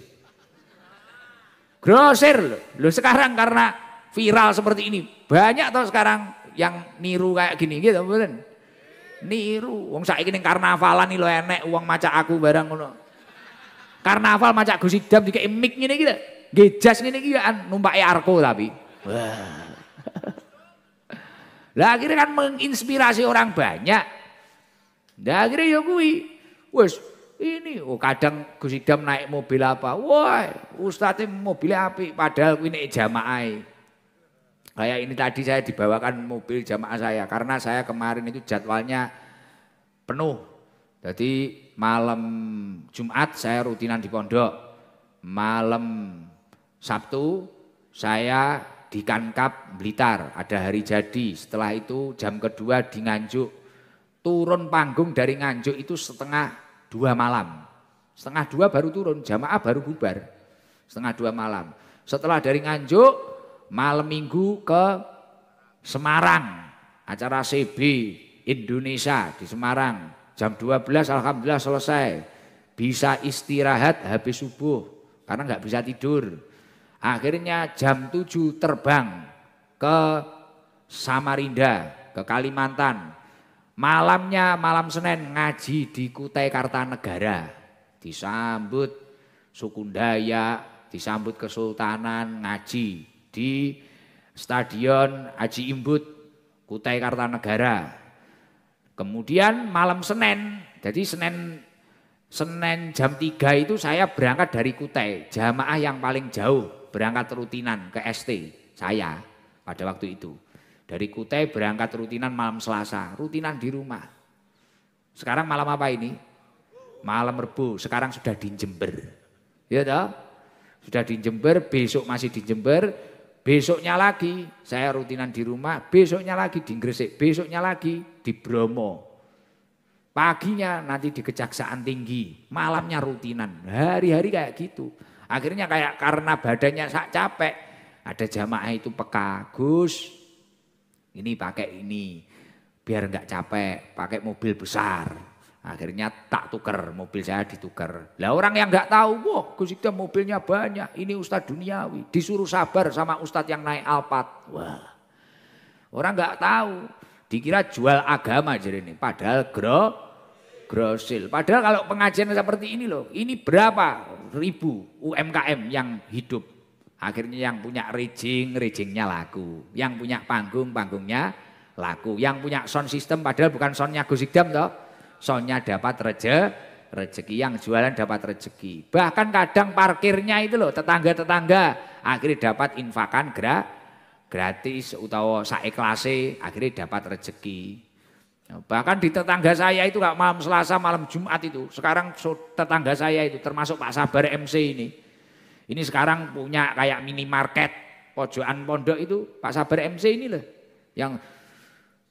Grosir lho sekarang karena viral seperti ini, banyak toh sekarang yang niru kayak gini gitu, mboten? Niru, wong saiki ning karnavalan iki lho enek wong macak aku barang ngono. Karnaval macak Gus Idam dikek mic ngene iki lho. Gejas ngene iki ya numpake arko tapi. Wah. Lah akhirnya kan menginspirasi orang banyak. Lah akhirnya ya kuwi. Wes ini kadang Gus Idam naik mobil apa. Wah, ustadz mobil apik padahal kuwi nek jamaah. Kayak ini tadi saya dibawakan mobil jamaah saya karena saya kemarin itu jadwalnya penuh. Jadi malam Jumat saya rutinan di pondok. Malam Sabtu saya di Kankap Blitar, ada hari jadi. Setelah itu jam kedua di Nganjuk. Turun panggung dari Nganjuk itu 1:30 malam. 1:30 baru turun, jamaah baru bubar. 1:30 malam. Setelah dari Nganjuk, malam minggu ke Semarang. Acara CB Indonesia di Semarang. Jam 12 alhamdulillah selesai. Bisa istirahat habis subuh karena nggak bisa tidur. Akhirnya jam 7 terbang ke Samarinda, ke Kalimantan. Malamnya malam Senin ngaji di Kutai Kartanegara. Disambut suku Dayak, disambut Kesultanan ngaji di Stadion Haji Imbut Kutai Kartanegara. Kemudian malam Senin, jadi Senin jam 3 itu saya berangkat dari Kutai, jamaah yang paling jauh. Berangkat rutinan ke ST saya pada waktu itu. Dari Kutai berangkat rutinan malam Selasa, rutinan di rumah. Sekarang malam apa ini? Malam Rebo, sekarang sudah di Jember. Ya toh? Sudah di Jember, besok masih di Jember, besoknya lagi saya rutinan di rumah, besoknya lagi di Gresik, besoknya lagi di Bromo. Paginya nanti di Kejaksaan Tinggi, malamnya rutinan, hari-hari kayak gitu. Akhirnya kayak karena badannya capek, ada jamaah itu peka, Gus ini pakai ini, biar enggak capek, pakai mobil besar. Akhirnya tak tuker, mobil saya ditukar. Lah orang yang enggak tahu, wah Gus Idam mobilnya banyak, ini ustadz duniawi, disuruh sabar sama ustadz yang naik Alphard. Wah, orang enggak tahu, dikira jual agama jadi ini, padahal grosil. Padahal kalau pengajian seperti ini loh, ini berapa ribu UMKM yang hidup. Akhirnya yang punya rejingnya laku. Yang punya panggungnya laku. Yang punya sound system padahal bukan soundnya Gus Idam toh. Soundnya dapat rezeki. Yang jualan dapat rezeki. Bahkan kadang parkirnya itu loh tetangga-tetangga. Akhirnya dapat infakan gratis utawa saiklase. Akhirnya dapat rezeki. Bahkan di tetangga saya itu gak malam Selasa, malam Jumat itu. Sekarang tetangga saya itu termasuk Pak Sabar MC ini. Ini sekarang punya kayak minimarket pojokan pondok itu Pak Sabar MC ini loh. Yang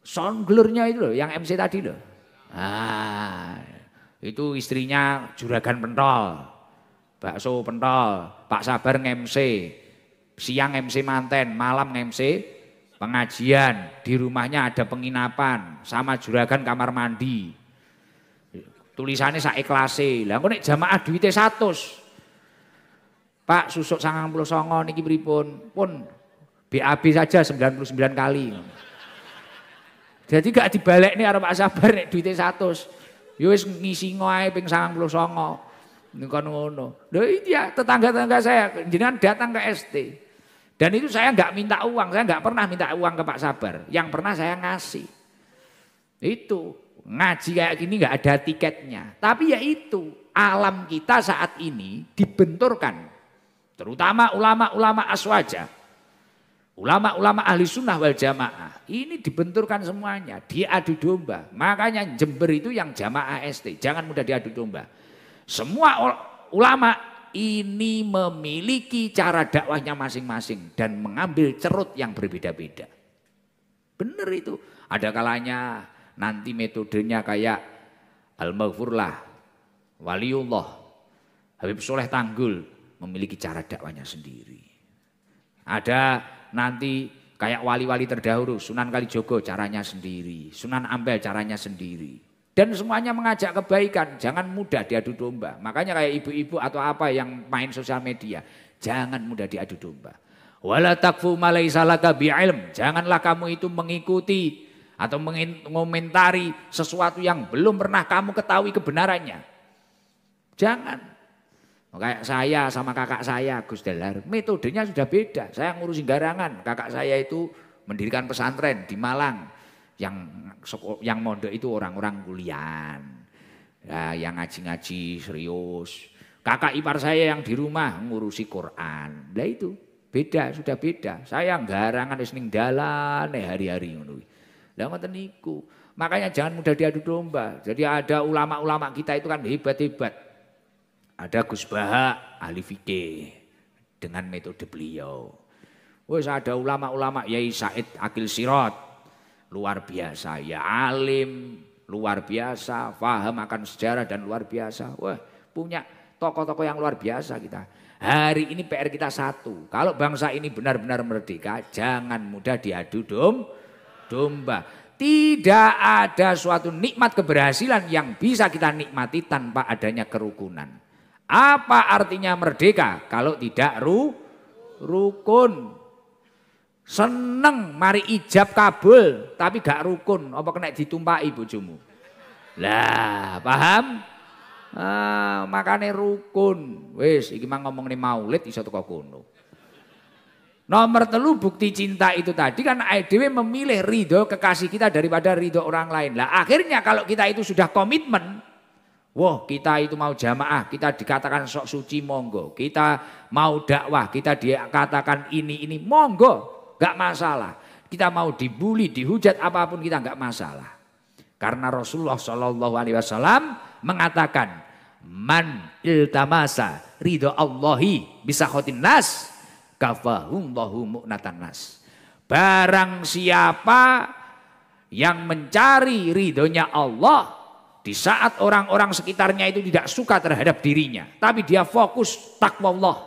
soundglernya itu loh, yang MC tadi loh. Itu istrinya juragan pentol, bakso pentol, Pak Sabar nge-MC, siang MC manten, malam nge-MC pengajian, di rumahnya ada penginapan, sama juragan kamar mandi. Tulisannya saiklase, lah kok nek jamaah duitnya 100. Pak susuk 99 niki pripun? Pun BAB saja 99 kali. Jadi gak dibalik nih arep Pak Sabar nek duitnya 100. Ya wis ngisi ngoae ping 99. Niku ngono. Lho iya tetangga-tetangga saya jenengan datang ke ST. Dan itu saya enggak minta uang, saya enggak pernah minta uang ke Pak Sabar. Yang pernah saya ngasih. Itu ngaji kayak gini enggak ada tiketnya. Tapi ya itu alam kita saat ini dibenturkan. Terutama ulama-ulama aswaja. Ulama-ulama ahli sunnah wal jamaah ini dibenturkan semuanya, diadu domba. Makanya Jember itu yang jamaah ST, jangan mudah diadu domba. Semua ulama ini memiliki cara dakwahnya masing-masing dan mengambil cerut yang berbeda-beda. Benar itu. Ada kalanya nanti metodenya kayak Al-Maghfurlah, Waliullah, Habib Soleh Tanggul memiliki cara dakwahnya sendiri. Ada nanti kayak wali-wali terdahulu, Sunan Kalijogo caranya sendiri, Sunan Ampel caranya sendiri. Dan semuanya mengajak kebaikan, jangan mudah diadu domba. Makanya kayak ibu-ibu atau apa yang main sosial media, jangan mudah diadu domba. Wala takfu ma laisa laka bi'ilm, janganlah kamu itu mengikuti atau mengomentari sesuatu yang belum pernah kamu ketahui kebenarannya. Jangan. Kayak saya sama kakak saya Gus Dahlar, metodenya sudah beda. Saya ngurusin garangan, kakak saya itu mendirikan pesantren di Malang. Yang mondok itu orang-orang kuliahan, ya, yang ngaji-ngaji serius. Kakak ipar saya yang di rumah ngurusi Quran. Nah itu beda, sudah beda. Saya garangan wis ning dalan hari-hari ngono. Lah ngoten niku. Makanya jangan mudah diadu domba. Jadi ada ulama-ulama kita itu kan hebat-hebat. Ada Gus Baha, ahli fikih dengan metode beliau. Wes ada ulama-ulama Yai Said Akil Sirot, luar biasa, ya alim, luar biasa, paham akan sejarah dan luar biasa. Wah, punya tokoh-tokoh yang luar biasa kita. Hari ini PR kita satu, kalau bangsa ini benar-benar merdeka, jangan mudah diadu domba. Tidak ada suatu nikmat keberhasilan yang bisa kita nikmati tanpa adanya kerukunan. Apa artinya merdeka kalau tidak rukun? Seneng mari ijab kabul tapi gak rukun, apa kena ditumpaki bojomu? Lah, paham? Makane rukun. Wis iki mah ngomong maulid iso teko kono. Nomor 3 bukti cinta itu tadi kan dhewe memilih ridho kekasih kita daripada ridho orang lain. Lah akhirnya kalau kita itu sudah komitmen, wah kita itu mau jamaah, kita dikatakan sok suci monggo. Kita mau dakwah, kita dikatakan ini monggo, gak masalah. Kita mau dibully, dihujat apapun kita gak masalah. Karena Rasulullah SAW mengatakan, man iltamasa ridho Allahi bisa khotin nas, kafahumlahu mu'natan nas. Barang siapa yang mencari ridhonya Allah, di saat orang-orang sekitarnya itu tidak suka terhadap dirinya, tapi dia fokus takwa Allah.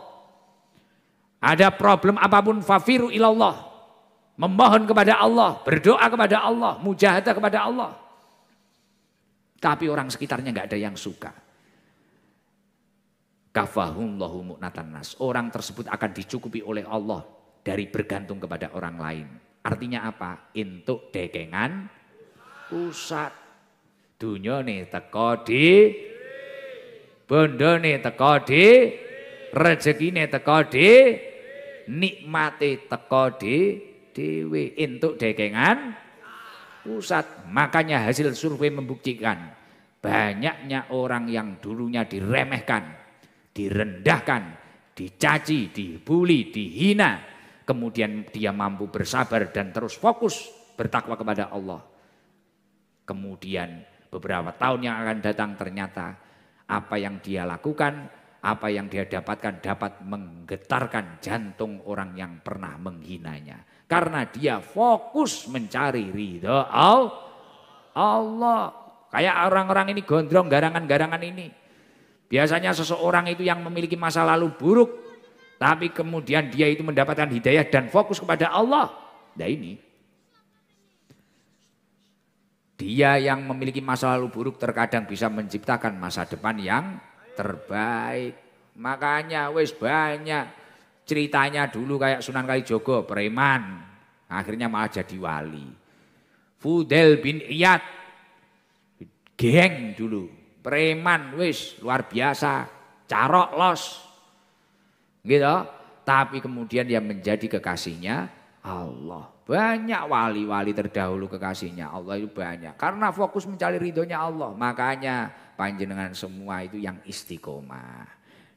Ada problem apapun fafiru ilallah, memohon kepada Allah, berdoa kepada Allah, mujahadah kepada Allah. Tapi orang sekitarnya nggak ada yang suka. Kafahumullahu mu'natan nas. Orang tersebut akan dicukupi oleh Allah dari bergantung kepada orang lain. Artinya apa? Entuk dekengan pusat. Dunyane teko di, bondone teko di, rezekine teko di, nikmate teko di dhewe, entuk dekengan pusat. Makanya hasil survei membuktikan banyaknya orang yang dulunya diremehkan, direndahkan, dicaci, dibully, dihina, kemudian dia mampu bersabar dan terus fokus bertakwa kepada Allah. Kemudian beberapa tahun yang akan datang ternyata apa yang dia lakukan, apa yang dia dapatkan dapat menggetarkan jantung orang yang pernah menghinanya. Karena dia fokus mencari ridha Allah. Kayak orang-orang ini gondrong, garangan-garangan ini. Biasanya seseorang itu yang memiliki masa lalu buruk, tapi kemudian dia itu mendapatkan hidayah dan fokus kepada Allah. Nah ini. Dia yang memiliki masa lalu buruk terkadang bisa menciptakan masa depan yang terbaik. Makanya wis banyak ceritanya dulu kayak Sunan Kalijogo, preman. Akhirnya malah jadi wali. Fudail bin Iyad, geng dulu. Preman wis luar biasa, carok los. Gitu. Tapi kemudian dia menjadi kekasihnya Allah. Banyak wali-wali terdahulu kekasihnya Allah itu banyak. Karena fokus mencari ridhonya Allah. Makanya panjenengan semua itu yang istiqomah.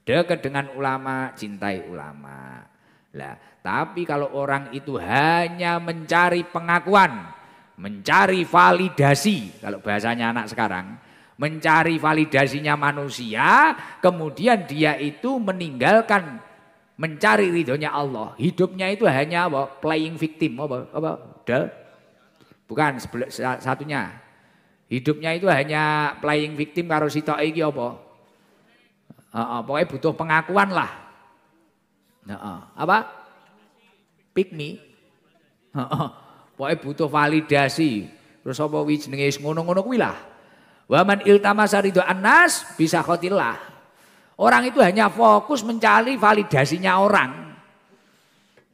Dekat dengan ulama, cintai ulama. Lah, tapi kalau orang itu hanya mencari pengakuan, mencari validasi, kalau bahasanya anak sekarang, mencari validasinya manusia, kemudian dia itu meninggalkan mencari ridhonya Allah. Hidupnya itu hanya apa? Playing victim, apa? Bukan satunya. Hidupnya itu hanya playing victim karo sitok iki apa? Pokoknya butuh pengakuan lah. Apa? Pick me. Pokoknya butuh validasi. Terus apa wis jenenge ngono-ngono kuwi lah. Wa man iltamasa ridho annas bisa khotillah. Orang itu hanya fokus mencari validasinya orang.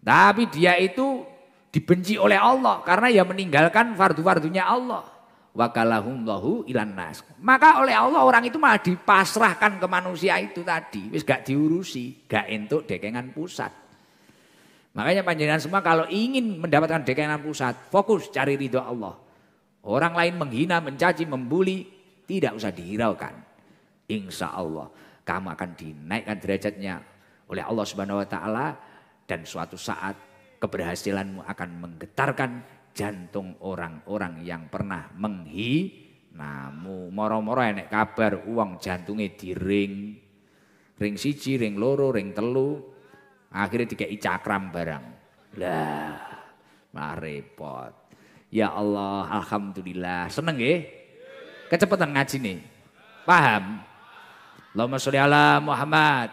Tapi dia itu dibenci oleh Allah karena ya meninggalkan fardu-fardunya Allah. Wa kalahumullahu ilan nas. Maka oleh Allah orang itu malah dipasrahkan ke manusia itu tadi. Wis gak diurusi, gak entuk dekengan pusat. Makanya panjenengan semua kalau ingin mendapatkan dekengan pusat, fokus cari ridho Allah. Orang lain menghina, mencaci, membuli, tidak usah dihiraukan. Insya Allah kamu akan dinaikkan derajatnya oleh Allah Subhanahu wa taala dan suatu saat keberhasilanmu akan menggetarkan jantung orang-orang yang pernah menghinamu. Moro-moro enek kabar uang jantungnya diring. Ring siji, ring loro, ring telu. Akhirnya dikei cakram barang. Lah, malah repot. Ya Allah, alhamdulillah. Seneng nggih? Kecepatan ngaji nih. Paham? Allahumma sholli ala Muhammad.